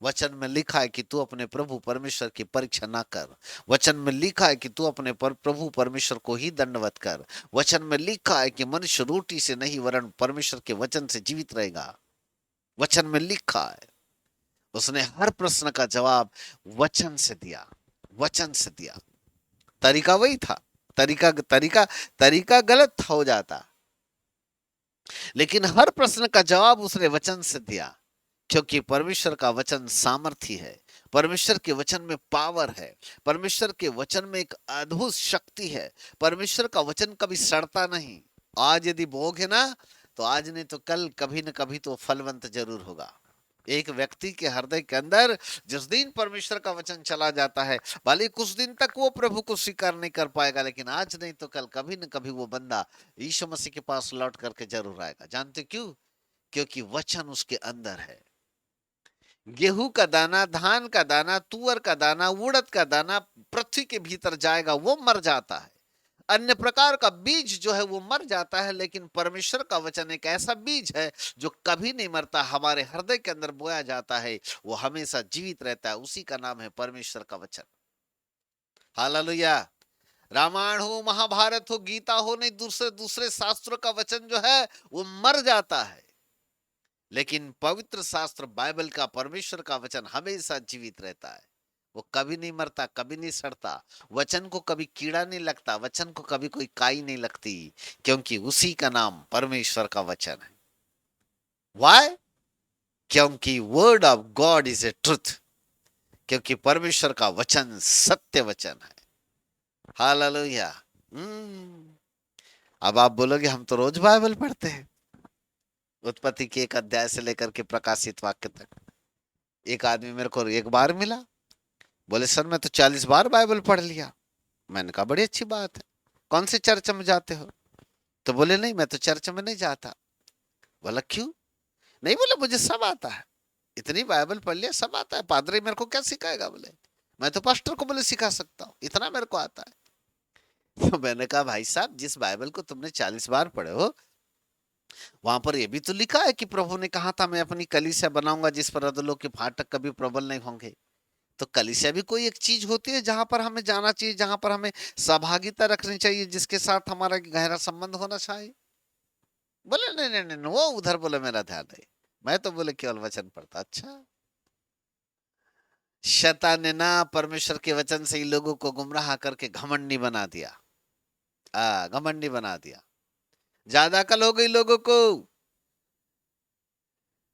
A: वचन में लिखा है कि तू अपने प्रभु परमेश्वर की परीक्षा ना कर, वचन में लिखा है कि तू अपने प्रभु परमेश्वर को ही दंडवत कर, वचन में लिखा है कि मनुष्य रोटी से नहीं वरन परमेश्वर के वचन से जीवित रहेगा, वचन में लिखा है। उसने हर प्रश्न का जवाब वचन से दिया, वचन से दिया। तरीका वही था, तरीका गलत हो जाता, लेकिन हर प्रश्न का जवाब उसने वचन से दिया, क्योंकि परमेश्वर का वचन सामर्थी है, परमेश्वर के वचन में पावर है, परमेश्वर के वचन में एक अद्भुत शक्ति है। परमेश्वर का वचन कभी सड़ता नहीं। आज यदि बोओगे ना, तो आज नहीं तो कल कभी न कभी तो फलवंत जरूर होगा। एक व्यक्ति के हृदय के अंदर जिस दिन परमेश्वर का वचन चला जाता है, भले कुछ दिन तक वो प्रभु को स्वीकार नहीं कर पाएगा, लेकिन आज नहीं तो कल कभी न कभी वो बंदा यीशु मसीह के पास लौट करके जरूर आएगा। जानते क्यों? क्योंकि वचन उसके अंदर है। गेहूं का दाना, धान का दाना, तुअर का दाना, उड़द का दाना पृथ्वी के भीतर जाएगा, वो मर जाता है। अन्य प्रकार का बीज जो है वो मर जाता है, लेकिन परमेश्वर का वचन एक ऐसा बीज है जो कभी नहीं मरता, हमारे हृदय के अंदर बोया जाता है, वो हमेशा जीवित रहता है। उसी का नाम है परमेश्वर का वचन। हालेलुया। रामायण हो, महाभारत हो, गीता हो, नहीं दूसरे दूसरे शास्त्रों का वचन जो है वो मर जाता है, लेकिन पवित्र शास्त्र बाइबल का, परमेश्वर का वचन हमेशा जीवित रहता है। वो कभी नहीं मरता, कभी नहीं सड़ता। वचन को कभी कीड़ा नहीं लगता, वचन को कभी कोई काई नहीं लगती, क्योंकि उसी का नाम परमेश्वर का वचन है। वाई? क्योंकि word of God is a truth, क्योंकि परमेश्वर का वचन सत्य वचन है। हालेलुया। अब आप बोलोगे हम तो रोज बाइबल पढ़ते हैं, उत्पत्ति के 1 अध्याय से लेकर के प्रकाशित वाक्य तक। एक आदमी मेरे को एक बार मिला, बोले सर मैं तो 40 बार बाइबल पढ़ लिया। मैंने कहा बड़ी अच्छी बात है, कौन से चर्च में जाते हो? तो बोले नहीं मैं तो चर्च में नहीं जाता। बोला क्यों? नहीं, बोले मुझे सब आता है, इतनी बाइबल पढ़ लिया, सब आता है, पादरी मेरे को क्या सिखाएगा? बोले मैं तो पास्टर को बोले सिखा सकता हूँ, इतना मेरे को आता है। तो मैंने कहा भाई साहब, जिस बाइबल को तुमने 40 बार पढ़े हो, वहां पर यह भी तो लिखा है कि प्रभु ने कहा था मैं अपनी कलीसिया बनाऊंगा जिस पर अधोलोक के फाटक कभी प्रबल नहीं होंगे। तो कलीसिया भी कोई एक चीज होती है जहां पर हमें जाना चाहिए, जहां पर हमें सहभागिता रखनी चाहिए, जिसके साथ हमारा गहरा संबंध होना चाहिए। बोले नहीं नहीं नहीं, वो उधर बोले मेरा ध्यान नहीं, मैं तो बोले केवल वचन पढ़ता। अच्छा, शैतान ने ना परमेश्वर के वचन से ही लोगों को गुमराह करके घमंडी बना दिया। घमंडी बना दिया, ज्यादा अकल हो गई लोगों को।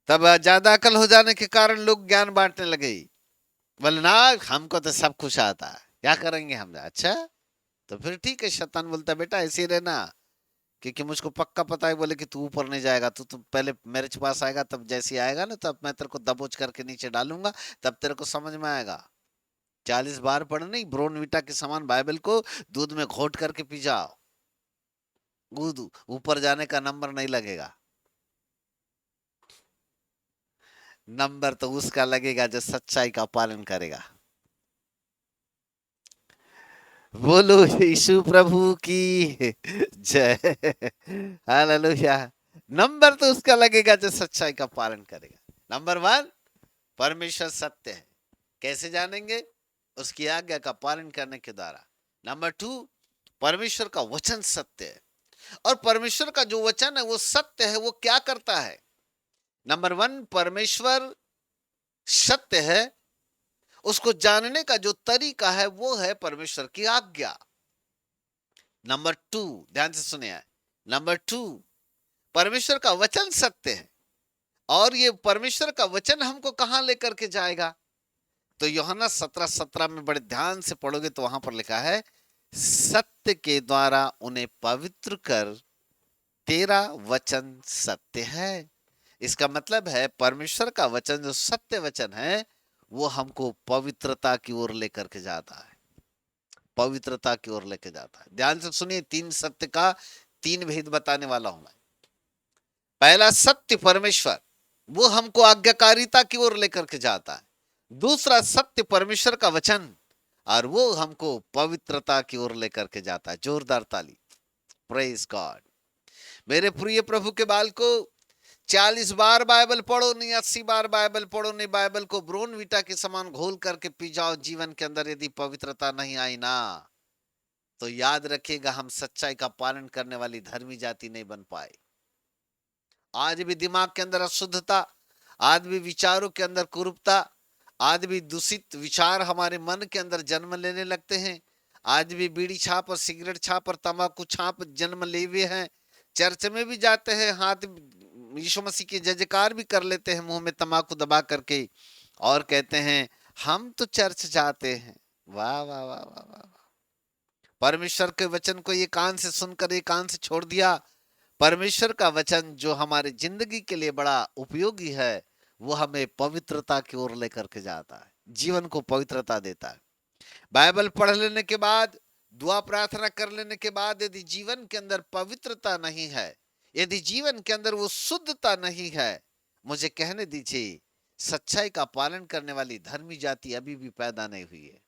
A: तब ज्यादा अकल हो जाने के कारण लोग ज्ञान बांटने लगे। बोले ना हमको तो सब कुछ आता है, क्या करेंगे हम? अच्छा, तो फिर ठीक है। शैतान बोलता बेटा ऐसे ही रहना, क्योंकि मुझको पक्का पता है बोले कि तू ऊपर नहीं जाएगा, तू पहले मेरे पास आएगा, तब जैसे आएगा ना तब मैं तेरे को दबोच करके नीचे डालूंगा, तब तेरे को समझ में आएगा। 40 बार पढ़ नहीं, ब्रोनविटा के समान बाइबल को दूध में घोट करके पी जाओ, ऊपर जाने का नंबर नहीं लगेगा। नंबर तो उसका लगेगा जो सच्चाई का पालन करेगा। बोलो यीशु प्रभु की जय। हालेलुया। नंबर तो उसका लगेगा जो सच्चाई का पालन करेगा। नंबर 1, परमेश्वर सत्य है। कैसे जानेंगे? उसकी आज्ञा का पालन करने के द्वारा। नंबर 2, परमेश्वर का वचन सत्य है, और परमेश्वर का जो वचन है वो सत्य है। वो क्या करता है? नंबर 1, परमेश्वर सत्य है, उसको जानने का जो तरीका है वो है परमेश्वर की आज्ञा। नंबर 2, ध्यान से सुनिए, नंबर 2, परमेश्वर का वचन सत्य है, और ये परमेश्वर का वचन हमको कहां लेकर के जाएगा? तो यूहन्ना 17:17 में बड़े ध्यान से पढ़ोगे तो वहां पर लिखा है, सत्य के द्वारा उन्हें पवित्र कर, तेरा वचन सत्य है। इसका मतलब है परमेश्वर का वचन जो सत्य वचन है वो हमको पवित्रता की ओर लेकर के जाता है, पवित्रता की ओर लेकर जाता है। ध्यान से सुनिए, 3 सत्य का 3 भेद बताने वाला हूं मैं। पहला सत्य परमेश्वर, वो हमको आज्ञाकारिता की ओर लेकर के जाता है। दूसरा सत्य परमेश्वर का वचन, और वो हमको पवित्रता की ओर लेकर के जाता है। जोरदार ताली, प्रेज गॉड। मेरे प्रिय प्रभु के बाल को 40 बार बाइबल पढ़ो नहीं, 80 बार बाइबल पढ़ो नहीं, बाइबल को ब्रोनविटा के समान घोल करके पी जाओ, जीवन के अंदर यदि पवित्रता नहीं आई ना, तो याद रखिएगा हम सच्चाई का पालन करने वाली धर्मी जाति नहीं बन पाए। आज भी दिमाग के अंदर अशुद्धता, आज भी विचारों के अंदर कुरूपता, आज भी दूषित विचार हमारे मन के अंदर जन्म लेने लगते हैं। आज भी बीड़ी छाप और सिगरेट छाप और तंबाकू छाप जन्म ले हुए हैं। चर्च में भी जाते हैं, हाथ यीशु मसीह की जय जयकार भी कर लेते हैं, मुंह में तंबाकू दबा करके, और कहते हैं हम तो चर्च जाते हैं। वाह वाह वाह वाह वाह। परमेश्वर के वचन को ये कान से सुनकर ये कान से छोड़ दिया। परमेश्वर का वचन जो हमारे जिंदगी के लिए बड़ा उपयोगी है, वो हमें पवित्रता की ओर लेकर के जाता है, जीवन को पवित्रता देता है। बाइबल पढ़ लेने के बाद, दुआ प्रार्थना कर लेने के बाद, यदि जीवन के अंदर पवित्रता नहीं है, यदि जीवन के अंदर वो शुद्धता नहीं है, मुझे कहने दीजिए, सच्चाई का पालन करने वाली धर्मी जाति अभी भी पैदा नहीं हुई है।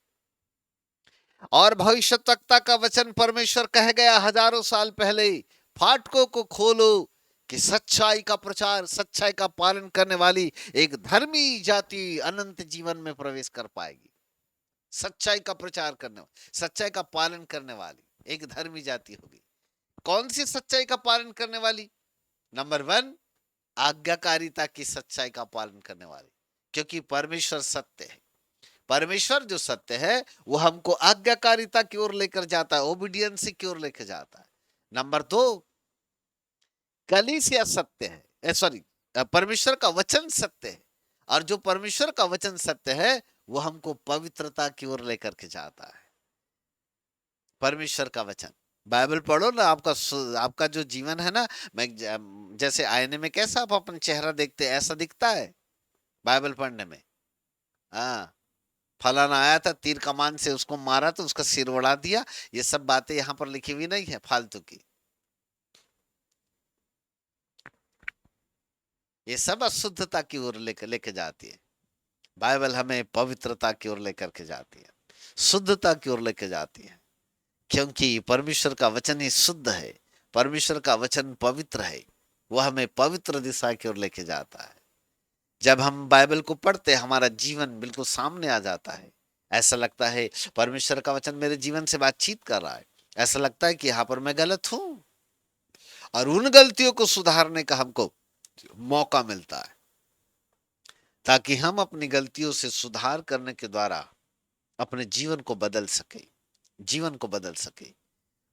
A: और भविष्यवक्ता का वचन परमेश्वर कह गया हजारों साल पहले, फाटकों को खोलो कि सच्चाई का प्रचार, सच्चाई का पालन करने वाली एक धर्मी जाति अनंत जीवन में प्रवेश कर पाएगी। सच्चाई का प्रचार करने वाली, सच्चाई का पालन करने वाली एक धर्मी जाति होगी। कौन सी सच्चाई का पालन करने वाली? नंबर 1, आज्ञाकारिता की सच्चाई का पालन करने वाली, क्योंकि परमेश्वर सत्य है। परमेश्वर जो सत्य है वो हमको आज्ञाकारिता की ओर लेकर जाता है, ओबीडियंस की ओर लेकर जाता है। नंबर 2, कलीसिया सत्य है, सॉरी, परमेश्वर का वचन सत्य है, और जो परमेश्वर का वचन सत्य है वो हमको पवित्रता की ओर लेकर के जाता है। परमेश्वर का वचन, बाइबल पढ़ो ना, आपका जो जीवन है ना, मैं जैसे आईने में कैसा आप अपना चेहरा देखते हैं, ऐसा दिखता है बाइबल पढ़ने में। हाँ, फलाना आया था, तीर कमान से उसको मारा तो उसका सिर उड़ा दिया, ये सब बातें यहाँ पर लिखी हुई नहीं है फालतू की। ये सब अशुद्धता की ओर लेके जाती है। बाइबल हमें पवित्रता की ओर लेकर के जाती है, शुद्धता की ओर लेके जाती है, क्योंकि परमेश्वर का वचन ही शुद्ध है, परमेश्वर का वचन पवित्र है, वो हमें पवित्र दिशा की ओर लेके जाता है। जब हम बाइबल को पढ़ते हैं, हमारा जीवन बिल्कुल सामने आ जाता है। ऐसा लगता है परमेश्वर का वचन मेरे जीवन से बातचीत कर रहा है। ऐसा लगता है कि यहाँ पर मैं गलत हूं, और उन गलतियों को सुधारने का हमको मौका मिलता है, ताकि हम अपनी गलतियों से सुधार करने के द्वारा अपने जीवन को बदल सके, जीवन को बदल सके।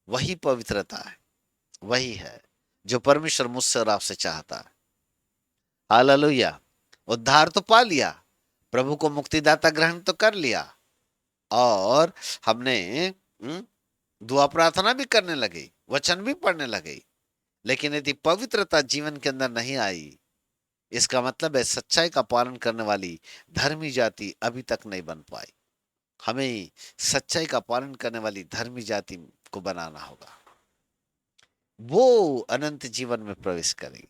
A: वही पवित्रता है, वही है जो परमेश्वर मुझसे और आपसे चाहता है। हालेलुया। उद्धार तो पा लिया, प्रभु को मुक्तिदाता ग्रहण तो कर लिया, और हमने दुआ प्रार्थना भी करने लगे, वचन भी पढ़ने लगे, लेकिन यदि पवित्रता जीवन के अंदर नहीं आई, इसका मतलब है सच्चाई का पालन करने वाली धर्मी जाति अभी तक नहीं बन पाई। हमें सच्चाई का पालन करने वाली धर्मी जाति को बनाना होगा, वो अनंत जीवन में प्रवेश करेगी।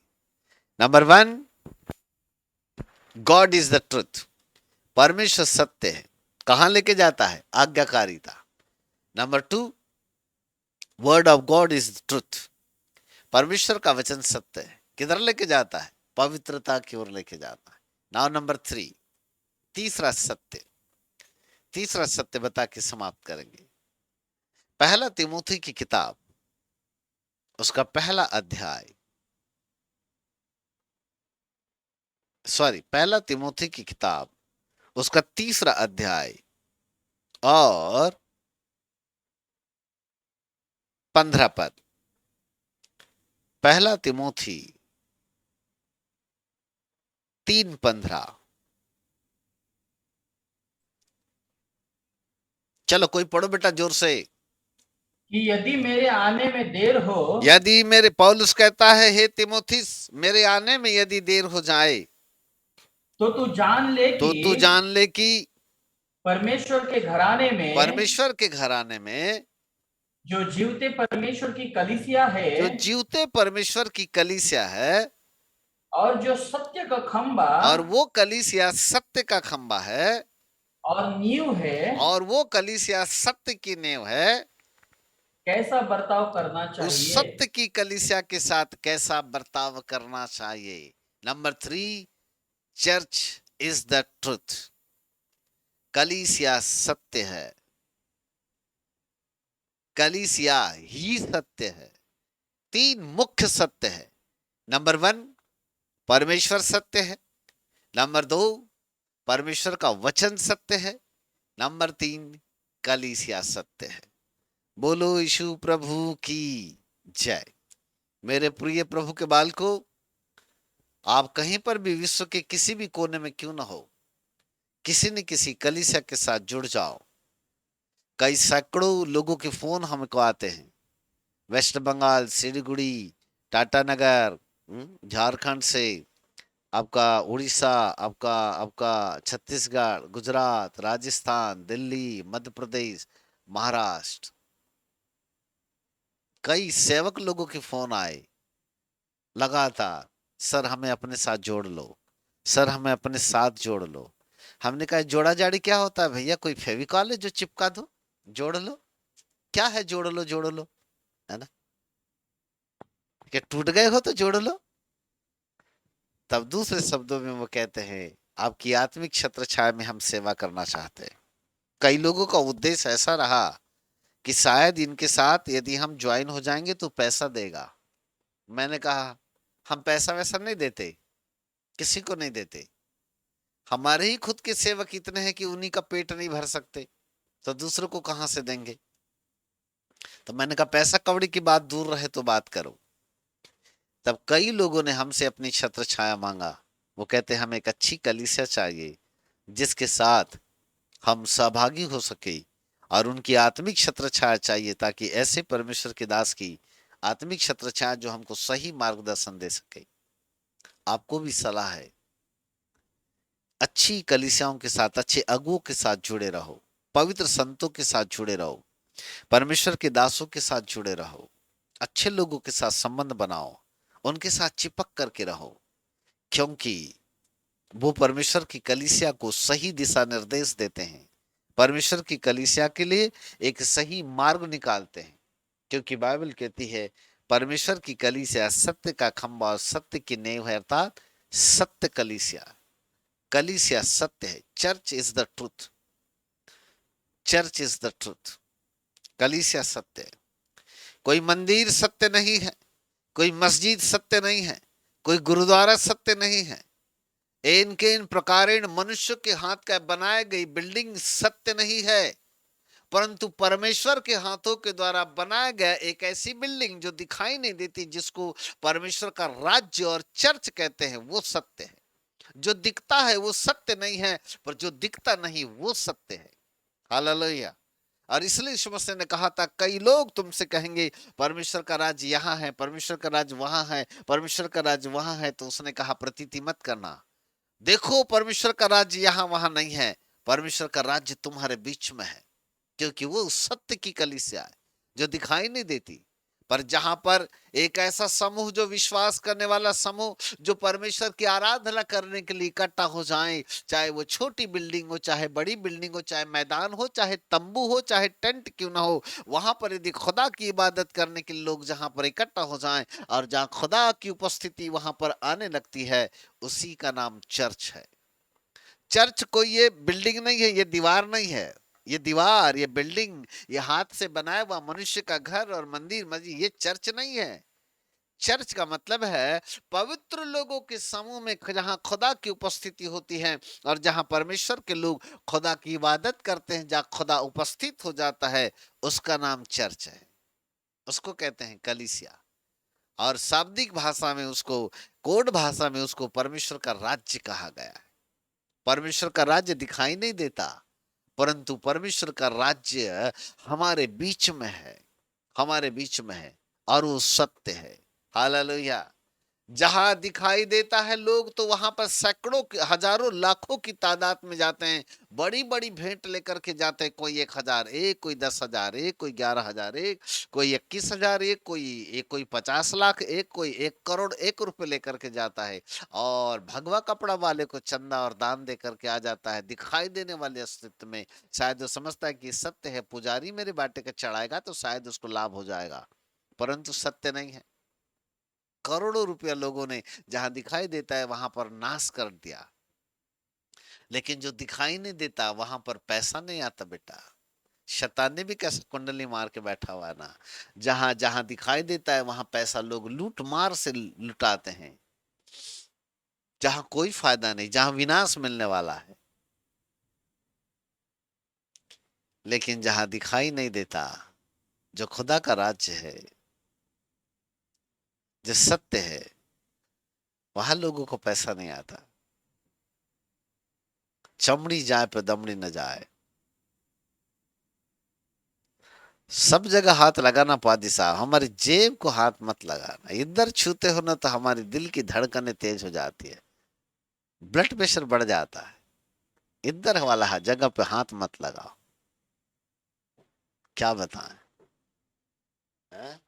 A: Number 1, God is the truth, परमेश्वर सत्य है, कहां लेके जाता है? आज्ञाकारिता। Number 2, word of God is truth, परमेश्वर का वचन सत्य है, किधर लेके जाता है? पवित्रता की ओर लेके जाता है। नाउ नंबर 3, तीसरा सत्य, तीसरा सत्य बता के समाप्त करेंगे। पहला तिमोथी की किताब, उसका पहला अध्याय, पहला तिमोथी की किताब, उसका तीसरा अध्याय और 15 पद। पहला तिमोथी 3:15। चलो कोई पढ़ो बेटा जोर से।
D: कि यदि मेरे आने में देर हो,
A: यदि मेरे, पौलुस कहता है, हे तिमोथिस, मेरे आने में यदि देर हो जाए
D: तो तू जान ले कि
A: परमेश्वर के घराने में
D: जो जीवते परमेश्वर की कलीसिया है,
A: जो जीवते परमेश्वर की कलीसिया है,
D: और जो सत्य का खंबा,
A: और वो कलीसिया सत्य का खंबा है,
D: और नींव है,
A: और वो कलीसिया सत्य की नींव है,
D: कैसा बर्ताव करना
A: उस
D: चाहिए।
A: सत्य की कलीसिया के साथ कैसा बर्ताव करना चाहिए। Number 3, church is the truth, कलीसिया सत्य है, कलीसिया ही सत्य है। 3 मुख्य सत्य है। नंबर 1, परमेश्वर सत्य है। नंबर 2, परमेश्वर का वचन सत्य है। नंबर 3, कलीसिया सत्य है। बोलो यीशु प्रभु की जय। मेरे प्रिय प्रभु के बालकों, आप कहीं पर भी विश्व के किसी भी कोने में क्यों ना हो, किसी न किसी कलीसिया के साथ जुड़ जाओ। कई सैकड़ों लोगों के फोन हमको आते हैं, वेस्ट बंगाल, सिलीगुड़ी, टाटानगर, झारखंड से, आपका उड़ीसा, आपका आपका छत्तीसगढ़, गुजरात, राजस्थान, दिल्ली, मध्य प्रदेश, महाराष्ट्र। कई सेवक लोगों के फोन आए लगातार, सर हमें अपने साथ जोड़ लो, सर हमें अपने साथ जोड़ लो। हमने कहा जोड़ा जाड़ी क्या होता है भैया? कोई फेविकॉल है जो चिपका दो? जोड़ लो, क्या है जोड़ लो, जोड़ लो, है ना? क्या टूट गए हो तो जोड़ लो। तब दूसरे शब्दों में वो कहते हैं, आपकी आत्मिक छत्र छाया में हम सेवा करना चाहते हैं। कई लोगों का उद्देश्य ऐसा रहा कि शायद इनके साथ यदि हम ज्वाइन हो जाएंगे तो पैसा देगा। मैंने कहा हम पैसा वैसा नहीं देते, किसी को नहीं देते। हमारे ही खुद के सेवक इतने हैं कि उन्हीं का पेट नहीं भर सकते, तो दूसरों को कहां से देंगे? तो मैंने कहा पैसा कौड़ी की बात दूर रहे तो बात करो। तब कई लोगों ने हमसे अपनी छत्र छाया मांगा। वो कहते हमें एक अच्छी कलीसिया चाहिए जिसके साथ हम सहभागी हो सके, और उनकी आत्मिक छत्र छाया चाहिए ताकि ऐसे परमेश्वर के दास की आत्मिक छत्र छाया जो हमको सही मार्गदर्शन दे सके। आपको भी सलाह है, अच्छी कलीसियाओं के साथ, अच्छे अगुओं के साथ जुड़े रहो, पवित्र संतों के साथ जुड़े रहो, परमेश्वर के दासों के साथ जुड़े रहो, अच्छे लोगों के साथ संबंध बनाओ, उनके साथ चिपक करके रहो, क्योंकि वो परमेश्वर की कलीसिया को सही दिशा निर्देश देते हैं, परमेश्वर की कलीसिया के लिए एक सही मार्ग निकालते हैं। क्योंकि बाइबल कहती है परमेश्वर की कलीसिया सत्य का खंभा और सत्य की नींव है, अर्थात सत्य कलीसिया। कलीसिया सत्य है, church is the truth, church is the truth, कलीसिया सत्य है। कोई मंदिर सत्य नहीं है, कोई मस्जिद सत्य नहीं है, कोई गुरुद्वारा सत्य नहीं है, इनके इन प्रकारेण मनुष्य के हाथ का बनाई गई बिल्डिंग सत्य नहीं है, परंतु परमेश्वर के हाथों के द्वारा बनाया गया एक ऐसी बिल्डिंग जो दिखाई नहीं देती, जिसको परमेश्वर का राज्य और चर्च कहते हैं, वो सत्य है। जो दिखता है वो सत्य नहीं है, पर जो दिखता नहीं वो सत्य है। हालेलुया। और इसलिए यीशु मसीह ने कहा था, कई लोग तुमसे कहेंगे परमेश्वर का राज्य यहाँ है, परमेश्वर का राज्य वहां है, परमेश्वर का राज्य वहां है। तो उसने कहा प्रतीति मत करना, देखो परमेश्वर का राज्य यहाँ वहां नहीं है, परमेश्वर का राज्य तुम्हारे बीच में है। क्योंकि वो सत्य की कलीसिया है जो दिखाई नहीं देती, पर जहां पर एक ऐसा समूह जो विश्वास करने वाला समूह, जो परमेश्वर की आराधना करने के लिए इकट्ठा हो जाए, चाहे वो छोटी बिल्डिंग हो, चाहे बड़ी बिल्डिंग हो, चाहे मैदान हो, चाहे तंबू हो, चाहे टेंट क्यों ना हो, वहां पर यदि खुदा की इबादत करने के लिए लोग जहां पर इकट्ठा हो जाएं, और जहां खुदा की उपस्थिति वहां पर आने लगती है, उसी का नाम चर्च है। चर्च कोई ये बिल्डिंग नहीं है, ये दीवार नहीं है, ये दीवार, ये बिल्डिंग, ये हाथ से बनाया हुआ मनुष्य का घर और मंदिर मस्जिद, ये चर्च नहीं है। चर्च का मतलब है पवित्र लोगों के समूह में जहां खुदा की उपस्थिति होती है, और जहां परमेश्वर के लोग खुदा की इबादत करते हैं, जहां खुदा उपस्थित हो जाता है, उसका नाम चर्च है। उसको कहते हैं कलीसिया, और शाब्दिक भाषा में उसको, कोड भाषा में उसको परमेश्वर का राज्य कहा गया है। परमेश्वर का राज्य दिखाई नहीं देता, परंतु परमेश्वर का राज्य हमारे बीच में है, हमारे बीच में है, और वो सत्य है। हालेलुया। जहां दिखाई देता है लोग, तो वहां पर सैकड़ों, हजारों, लाखों की तादाद में जाते हैं, बड़ी बड़ी भेंट लेकर के जाते हैं। कोई 1,000 एक, कोई 10,000 एक, कोई 11,000 एक, कोई 21,000 एक, कोई 50 लाख एक, कोई 1 करोड़ 1 रुपए लेकर के जाता है, और भगवा कपड़ा वाले को चंदा और दान दे करके आ जाता है दिखाई देने वाले अस्तित्व में। शायद वो समझता है कि सत्य है, पुजारी मेरे बाटे का चढ़ाएगा तो शायद उसको लाभ हो जाएगा, परंतु सत्य नहीं है। करोड़ों रुपया लोगों ने जहां दिखाई देता है वहां पर नाश कर दिया, लेकिन जो दिखाई नहीं देता वहां पर पैसा नहीं आता बेटा। शैतान ने भी कैसे कुंडली मार के बैठा हुआ है ना, जहां जहां दिखाई देता है वहां पैसा लोग लूट मार से लुटाते हैं, जहां कोई फायदा नहीं, जहां विनाश मिलने वाला है। लेकिन जहां दिखाई नहीं देता, जो खुदा का राज्य है, जो सत्य है वहां लोगों को पैसा नहीं आता। चमड़ी जाए पे दमड़ी न जाए। सब जगह हाथ लगाना पादी साहब, हमारी जेब को हाथ मत लगाना। इधर छूते हो ना तो हमारी दिल की धड़कनें तेज हो जाती है, ब्लड प्रेशर बढ़ जाता है। इधर वाला जगह पे हाथ मत लगाओ। क्या बताएं हैं?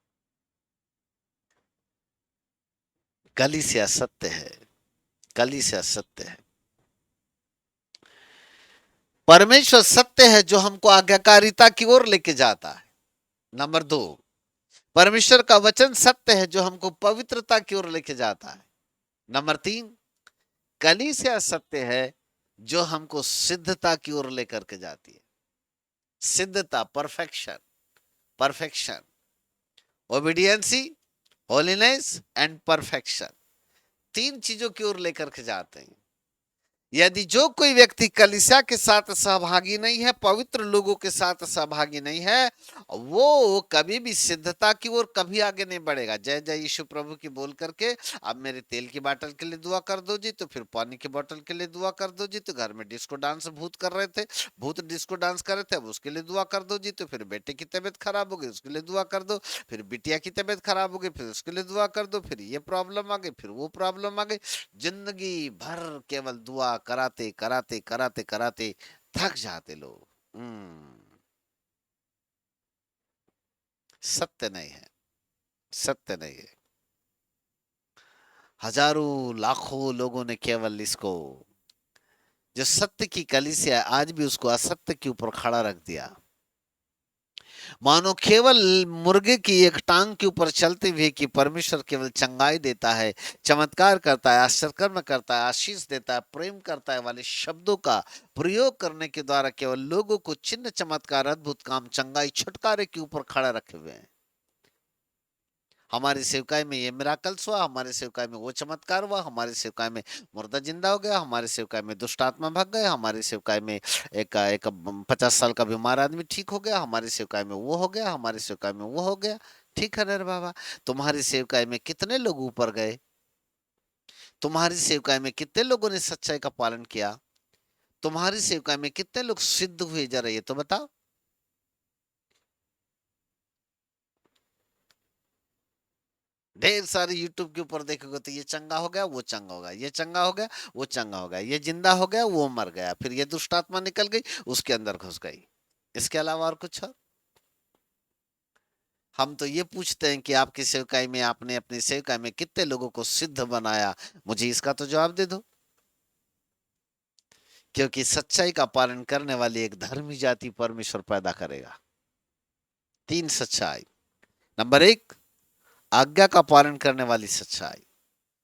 A: कली से असत्य है, कली से असत्य है। परमेश्वर सत्य है जो हमको आज्ञाकारिता की ओर लेके जाता है। नंबर 2, परमेश्वर का वचन सत्य है जो हमको पवित्रता की ओर लेके जाता है। नंबर 3, कलीसिया सत्य है जो हमको सिद्धता की ओर लेकर के जाती है। सिद्धता, perfection, perfection, obediency, holiness and perfection, 3 चीजों की ओर लेकर के जाते हैं। यदि जो कोई व्यक्ति कलीसिया के साथ सहभागी नहीं है, पवित्र लोगों के साथ सहभागी नहीं है, वो कभी भी सिद्धता की ओर कभी आगे नहीं बढ़ेगा। जय जय यीशु प्रभु की बोल करके अब मेरे तेल की बोतल के लिए दुआ कर दो जी, तो फिर पानी की बोतल के लिए दुआ कर दो जी, तो घर में डिस्को डांस भूत कर रहे थे, भूत डिस्को डांस कर रहे थे, अब उसके लिए दुआ कर दो जी, तो फिर बेटे की तबीयत खराब हो गई, उसके लिए दुआ कर दो, फिर बिटिया की तबीयत खराब हो गई, फिर उसके लिए दुआ कर दो, फिर ये प्रॉब्लम आ गई, फिर वो प्रॉब्लम आ गई। जिंदगी भर केवल दुआ कराते कराते कराते कराते थक जाते लोग। सत्य नहीं है, सत्य नहीं है। हजारों लाखों लोगों ने केवल इसको, जो सत्य की कलीसिया है, आज भी उसको असत्य के ऊपर खड़ा रख दिया। मानो केवल मुर्गे की एक टांग के ऊपर चलते हुए कि परमेश्वर केवल चंगाई देता है, चमत्कार करता है, आश्चर्य करता है, आशीष देता है, प्रेम करता है वाले शब्दों का प्रयोग करने के द्वारा केवल लोगों को चिन्ह, चमत्कार, अद्भुत काम, चंगाई, छुटकारे के ऊपर खड़ा रखे हुए हैं। हमारी सेवकाई में ये मिराकल्स हुआ, हमारे सेवकाई में वो चमत्कार हुआ, हमारे सेवकाई में मुर्दा जिंदा हो गया, हमारे सेवकाई में दुष्ट आत्मा भाग गए, हमारी सेवकाई में एक 50 साल का बीमार आदमी ठीक हो गया, हमारी सेवकाई में वो हो गया, हमारी सेवकाई में वो हो गया। ठीक है रे बाबा, तुम्हारी सेवकाई में कितने लोग ऊपर गए? तुम्हारी सेवकाई में कितने लोगों ने सच्चाई का पालन किया? तुम्हारी सेवकाई में कितने लोग सिद्ध हुए, जरा ये तो बताओ। ढेर सारे यूट्यूब के ऊपर देखोगे तो ये चंगा हो गया, वो चंगा हो गया, ये चंगा हो गया, वो चंगा हो गया, ये जिंदा हो गया, वो मर गया, फिर ये दुष्ट आत्मा निकल गई, उसके अंदर घुस गई। इसके अलावा और कुछ और? हम तो ये पूछते हैं कि आपकी सेवकाई में, आपने अपनी सेवकाई में कितने लोगों को सिद्ध बनाया? मुझे इसका तो जवाब दे दो। क्योंकि सच्चाई का पालन करने वाली एक धर्मी जाति परमेश्वर पैदा करेगा। 3 सच्चाई। नंबर 1, आज्ञा का पालन करने वाली सच्चाई।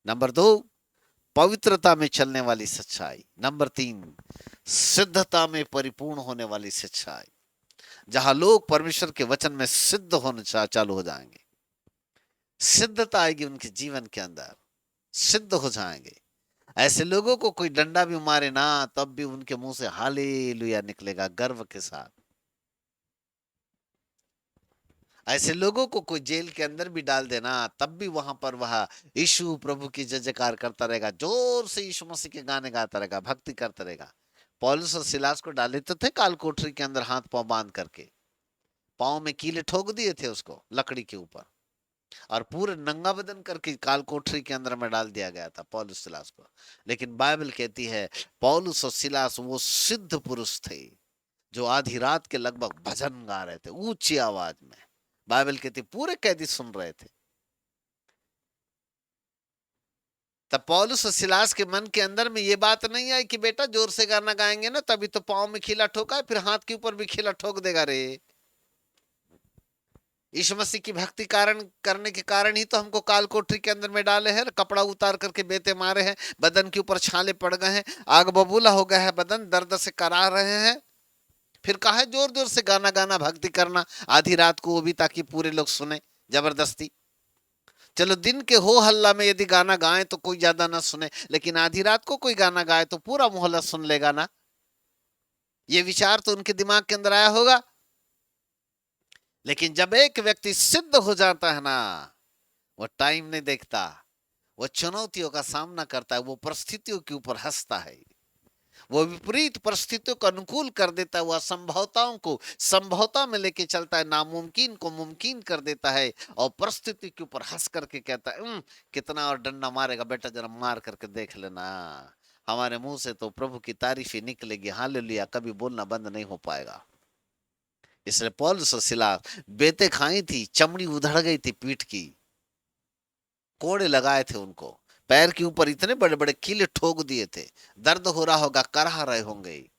A: नंबर 2, पवित्रता में चलने वाली सच्चाई। नंबर 3, सिद्धता में परिपूर्ण होने वाली सच्चाई, जहां लोग परमेश्वर के वचन में सिद्ध होने चालू हो जाएंगे। सिद्धता आएगी उनके जीवन के अंदर, सिद्ध हो जाएंगे। ऐसे लोगों को कोई डंडा भी मारे ना, तब भी उनके मुंह से हालेलुया निकलेगा गर्व के साथ। ऐसे लोगों को कोई जेल के अंदर भी डाल देना, तब भी वहां पर वह यीशु प्रभु की जय जयकार करता रहेगा, जोर से यीशु मसीह के गाने गाता रहेगा, भक्ति करता रहेगा। पौलुस और सिलास को डाले तो थे काल कोठरी के अंदर, हाथ पांव बांध करके, पांव में कीले ठोक दिए थे उसको लकड़ी के ऊपर, और पूरे नंगा बदन करके काल कोठरी के अंदर में डाल दिया गया था पौलुस सिलास को। लेकिन बाइबल कहती है पौलुस और सिलास वो सिद्ध पुरुष थे जो आधी रात के लगभग भजन गा रहे थे ऊंची आवाज में। बाइबल कहती पूरे कैदी सुन रहे थे। तब पौलुस और सिलास के मन के अंदर में ये बात नहीं आई कि बेटा जोर से गाना गाएंगे ना तभी तो पांव में खीला ठोका है, फिर हाथ के ऊपर भी खीला ठोक देगा रे। यीशु मसीह की भक्ति कारण करने के कारण ही तो हमको काल कोठरी के अंदर में डाले हैं, कपड़ा उतार करके बेते मारे हैं, बदन के ऊपर छाले पड़ गए हैं, आग बबूला हो गया है बदन, दर्द से करा रहे हैं। फिर कहा जोर जोर से गाना गाना, भक्ति करना आधी रात को, वो भी ताकि पूरे लोग सुने जबरदस्ती। चलो दिन के हो हल्ला में यदि गाना गाएं तो कोई ज्यादा ना सुने, लेकिन आधी रात को कोई गाना गाए तो पूरा मोहल्ला सुन लेगा ना। ये विचार तो उनके दिमाग के अंदर आया होगा। लेकिन जब एक व्यक्ति सिद्ध हो जाता है ना, वो टाइम नहीं देखता, वो चुनौतियों का सामना करता है, वो परिस्थितियों के ऊपर हंसता है, वो विपरीत परिस्थितियों को अनुकूल कर देता है, वो असंभवताओं को संभवता में लेके चलता है, नामुमकिन को मुमकिन कर देता है और परिस्थिति के ऊपर हंस करके कहता है कितना और डंडा मारेगा बेटा, जरा मार करके देख लेना, हमारे मुंह से तो प्रभु की तारीफ ही निकलेगी, हालेलुया, कभी बोलना बंद नहीं हो पाएगा। इसलिए पौलुस और सीलास बेते खाई थी, चमड़ी उधड़ गई थी पीठ की, कोड़े लगाए थे उनको, पैर के ऊपर इतने बड़े बड़े कीले ठोक दिए थे, दर्द हो रहा होगा, कराह रहे होंगे,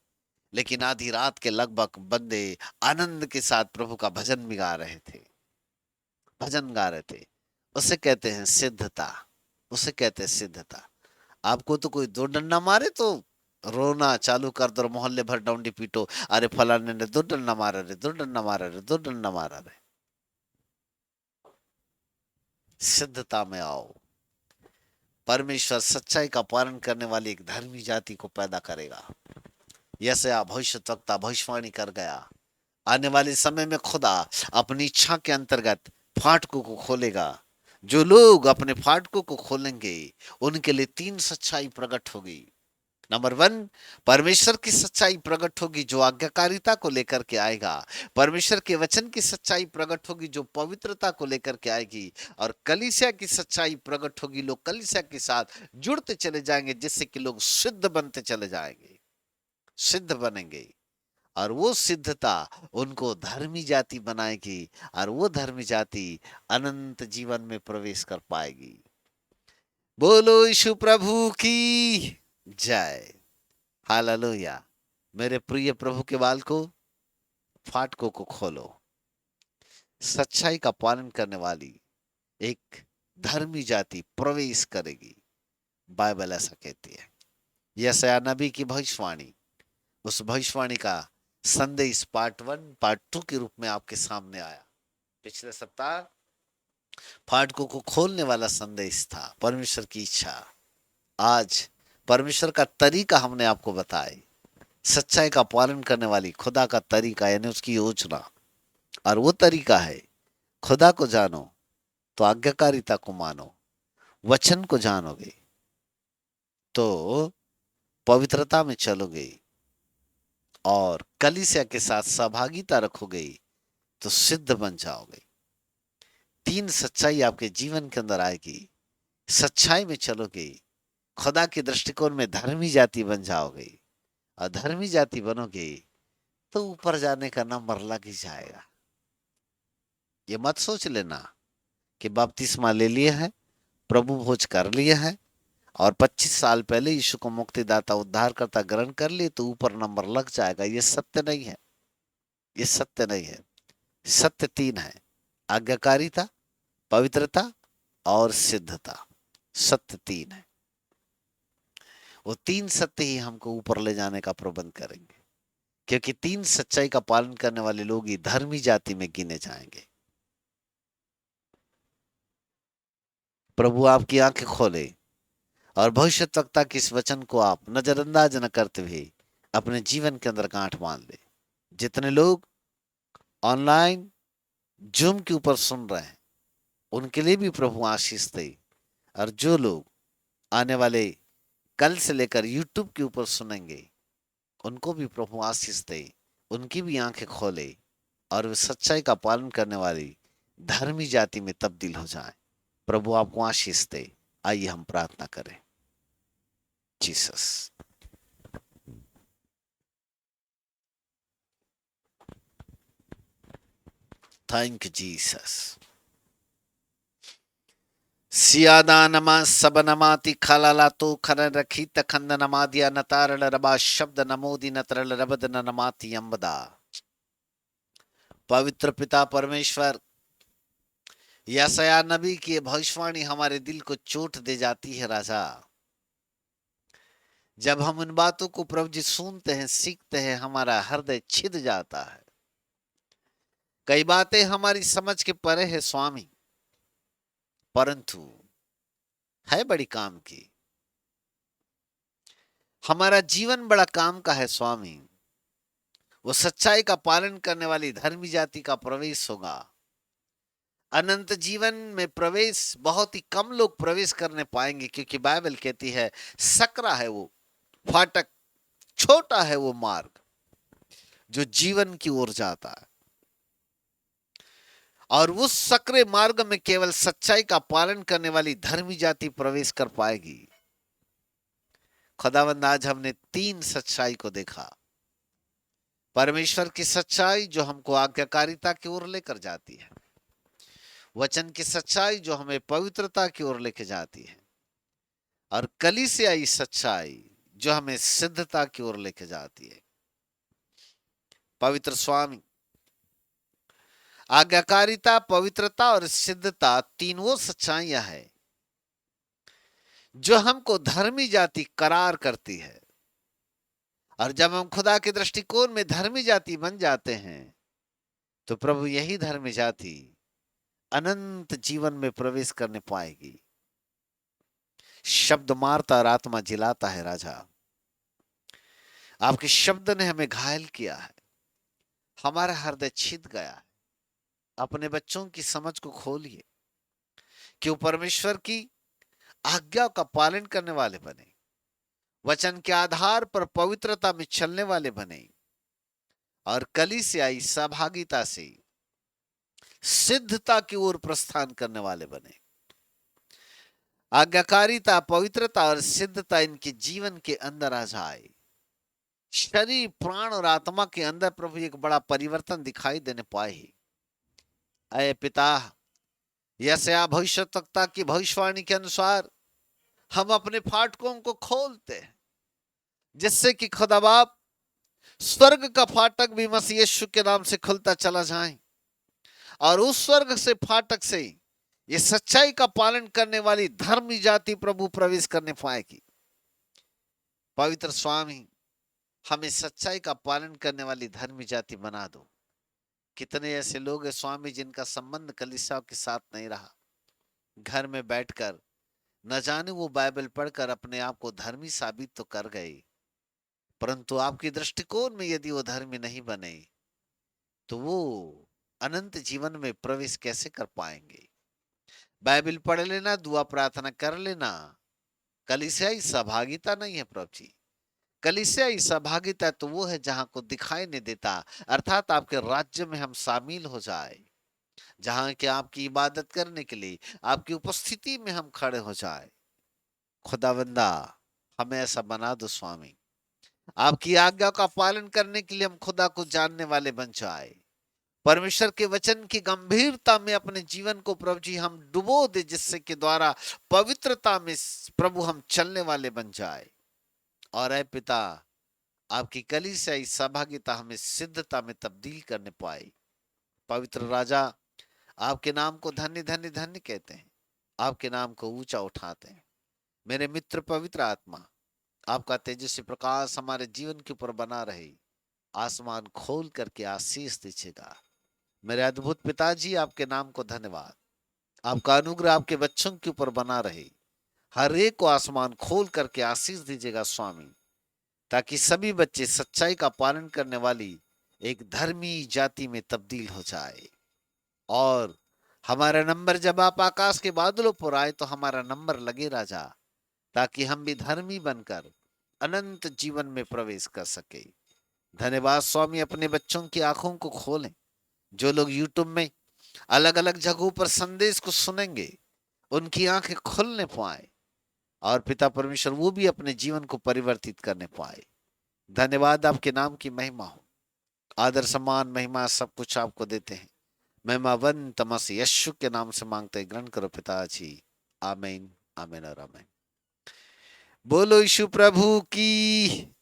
A: लेकिन आधी रात के लगभग बंदे आनंद के साथ प्रभु का भजन भी गा रहे थे, भजन गा रहे थे। उसे कहते हैं सिद्धता, उसे कहते हैं सिद्धता। आपको तो कोई दो डंडा मारे तो रोना चालू कर दो, मोहल्ले भर डंडी पीटो, अरे फलाने ने दो डंडा मारा रे, दो डंडा मारा रे, दो डंडा मारा रे। सिद्धता में आओ। परमेश्वर सच्चाई का पालन करने वाली एक धर्मी जाति को पैदा करेगा। यशायाह भविष्यद्वक्ता भविष्यवाणी कर गया, आने वाले समय में खुदा अपनी इच्छा के अंतर्गत फाटकों को खोलेगा। जो लोग अपने फाटकों को खोलेंगे उनके लिए 3 सच्चाई प्रकट होगी। नंबर 1, परमेश्वर की सच्चाई प्रकट होगी जो आज्ञाकारिता को लेकर के आएगा। परमेश्वर के वचन की सच्चाई प्रकट होगी जो पवित्रता को लेकर के आएगी। और कलीसिया की सच्चाई प्रकट होगी, लोग कलीसिया के साथ जुड़ते चले जाएंगे, जिससे कि लोग सिद्ध बनते चले जाएंगे, सिद्ध बनेंगे। और वो सिद्धता उनको धर्मी जाति बनाएगी, और वो धर्मी जाति अनंत जीवन में प्रवेश कर पाएगी। बोलो यीशु प्रभु की जय, हालेलुया। मेरे प्रिय प्रभु के बालकों, फाटकों को खोलो। सच्चाई का पालन करने वाली एक धर्मी जाति प्रवेश करेगी, बाइबल ऐसा कहती है। यशायाह नबी की भविष्यवाणी, उस भविष्यवाणी का संदेश पार्ट 1 पार्ट 2 के रूप में आपके सामने आया। पिछले सप्ताह फाटकों को खोलने वाला संदेश था, परमेश्वर की इच्छा। आज परमेश्वर का तरीका हमने आपको बताया, सच्चाई का पालन करने वाली खुदा का तरीका, यानी उसकी योजना। और वो तरीका है, खुदा को जानो तो आज्ञाकारिता को मानो, वचन को जानोगे तो पवित्रता में चलोगे, और कलीसिया के साथ सहभागिता रखोगे तो सिद्ध बन जाओगे। 3 सच्चाई आपके जीवन के अंदर आएगी। सच्चाई में चलोगे, खुदा के दृष्टिकोण में धर्मी जाति बन जाओगे, और धर्मी जाति बनोगे तो ऊपर जाने का नंबर लग ही जाएगा। ये मत सोच लेना कि बपतिस्मा ले लिया है, प्रभु भोज कर लिया है, और 25 साल पहले यीशु को मुक्तिदाता उद्धारकर्ता ग्रहण कर लिए तो ऊपर नंबर लग जाएगा। ये सत्य नहीं है, ये सत्य नहीं है। सत्य 3 है, आज्ञाकारिता, पवित्रता और सिद्धता। सत्य 3 है। वो 3 सत्य ही हमको ऊपर ले जाने का प्रबंध करेंगे, क्योंकि 3 सच्चाई का पालन करने वाले लोग ही धर्मी जाति में गिने जाएंगे। प्रभु आपकी आंखें खोले और भविष्यद्वक्ता के इस वचन को आप नजरअंदाज न करते हुए अपने जीवन के अंदर गांठ बांध ले। जितने लोग ऑनलाइन जूम के ऊपर सुन रहे हैं उनके लिए भी प्रभु आशीष दे, और जो लोग आने वाले कल से लेकर यूट्यूब के ऊपर सुनेंगे उनको भी प्रभु आशीष दे, उनकी भी आंखें खोले और वे सच्चाई का पालन करने वाली धर्मी जाति में तब्दील हो जाएं। प्रभु आपको आशीष दे। आइए हम प्रार्थना करें। Jesus, thank you Jesus. सियादा नमा सब नमाति खलाला तो खरन रखी तखंद नमादिया नतारल रबा शब्द नमोदी नतरल रबद नमाति अंबदा। पवित्र पिता परमेश्वर, यशायाह नबी की भविष्यवाणी हमारे दिल को चोट दे जाती है राजा। जब हम उन बातों को प्रभु जी सुनते हैं, सीखते हैं, हमारा हृदय छिद जाता है। कई बातें हमारी समझ के परे है स्वामी, परंतु है बड़ी काम की। हमारा जीवन बड़ा काम का है स्वामी। वो सच्चाई का पालन करने वाली धर्मी जाति का प्रवेश होगा, अनंत जीवन में प्रवेश बहुत ही कम लोग प्रवेश करने पाएंगे, क्योंकि बाइबल कहती है सकरा है वो फाटक, छोटा है वो मार्ग जो जीवन की ओर जाता है, और उस सकरे मार्ग में केवल सच्चाई का पालन करने वाली धर्मी जाति प्रवेश कर पाएगी। खुदावंद आज हमने 3 सच्चाई को देखा। परमेश्वर की सच्चाई जो हमको आज्ञाकारिता की ओर लेकर जाती है, वचन की सच्चाई जो हमें पवित्रता की ओर लेकर जाती है, और कलीसियाई सच्चाई जो हमें सिद्धता की ओर लेकर जाती है। पवित्र स्वामी, आज्ञाकारिता, पवित्रता और सिद्धता 3 वो सच्चाइयां हैं जो हमको धर्मी जाति करार करती है, और जब हम खुदा के दृष्टिकोण में धर्मी जाति बन जाते हैं तो प्रभु यही धर्मी जाति अनंत जीवन में प्रवेश करने पाएगी। शब्द मारता और आत्मा जिलाता है राजा। आपके शब्द ने हमें घायल किया है, हमारा हृदय छिद गया है। अपने बच्चों की समझ को खोलिए कि वो परमेश्वर की आज्ञा का पालन करने वाले बने, वचन के आधार पर पवित्रता में चलने वाले बने, और कलीसियाई सहभागिता से सिद्धता की ओर प्रस्थान करने वाले बने। आज्ञाकारिता, पवित्रता और सिद्धता इनके जीवन के अंदर आ जाए। शरीर, प्राण और आत्मा के अंदर प्रभु एक बड़ा परिवर्तन दिखाई देने पाए। अय पिता, यशायाह भविष्यवक्ता की भविष्यवाणी के अनुसार हम अपने फाटकों को खोलते हैं, जिससे कि खुदा बाप स्वर्ग का फाटक भी मसीह यीशु के नाम से खुलता चला जाए, और उस स्वर्ग से फाटक से ये सच्चाई का पालन करने वाली धर्मी जाति प्रभु प्रवेश करने पाएगी। पवित्र स्वामी, हमें सच्चाई का पालन करने वाली धर्मी जाति बना दो। कितने ऐसे लोग हैं स्वामी जिनका संबंध कलीसियाओं के साथ नहीं रहा, घर में बैठकर न जाने वो बाइबल पढ़कर अपने आप को धर्मी साबित तो कर गए, परंतु आपके दृष्टिकोण में यदि वो धर्मी नहीं बने तो वो अनंत जीवन में प्रवेश कैसे कर पाएंगे। बाइबल पढ़ लेना, दुआ प्रार्थना कर लेना कलीसियाई सहभागिता नहीं है प्रभु जी। कलीसियाई सहभागिता तो वो है जहां को दिखाई नहीं देता, अर्थात आपके राज्य में हम शामिल हो जाए, जहां के आपकी इबादत करने के लिए आपकी उपस्थिति में हम खड़े हो जाए। खुदावंदा, हमें ऐसा बना दो स्वामी। आपकी आज्ञा का पालन करने के लिए हम खुदा को जानने वाले बन जाए। परमेश्वर के वचन की गंभीरता में अपने जीवन को प्रभु जी हम डुबो दे, जिससे के द्वारा पवित्रता में प्रभु हम चलने वाले बन जाए। और ऐ पिता, आपकी कलीसियाई सहभागिता हमें सिद्धता में तब्दील करने पाए। पवित्र राजा, आपके नाम को धन्य धन्य धन्य कहते हैं, आपके नाम को ऊंचा उठाते हैं। मेरे मित्र पवित्र आत्मा, आपका तेजस्वी प्रकाश हमारे जीवन के ऊपर बना रहे, आसमान खोल करके आशीष दीजिएगा। मेरे अद्भुत पिताजी, आपके नाम को धन्यवाद। आपका अनुग्रह आपके बच्चों के ऊपर बना रहे, हर एक को आसमान खोल करके आशीष दीजिएगा स्वामी, ताकि सभी बच्चे सच्चाई का पालन करने वाली एक धर्मी जाति में तब्दील हो जाए। और हमारा नंबर जब आप आकाश के बादलों पर आए तो हमारा नंबर लगे राजा, ताकि हम भी धर्मी बनकर अनंत जीवन में प्रवेश कर सके। धन्यवाद स्वामी, अपने बच्चों की आंखों को खोलें। जो लोग यूट्यूब में अलग अलग जगहों पर संदेश को सुनेंगे, उनकी आंखें खुलने पाए, और पिता परमेश्वर वो भी अपने जीवन को परिवर्तित करने पाए। धन्यवाद, आपके नाम की महिमा हो। आदर सम्मान महिमा सब कुछ आपको देते हैं। महिमावंत मसीह यीशु के नाम से मांगते ग्रहण करो पिताजी, आमीन, आमीन और आमीन। बोलो यीशु प्रभु की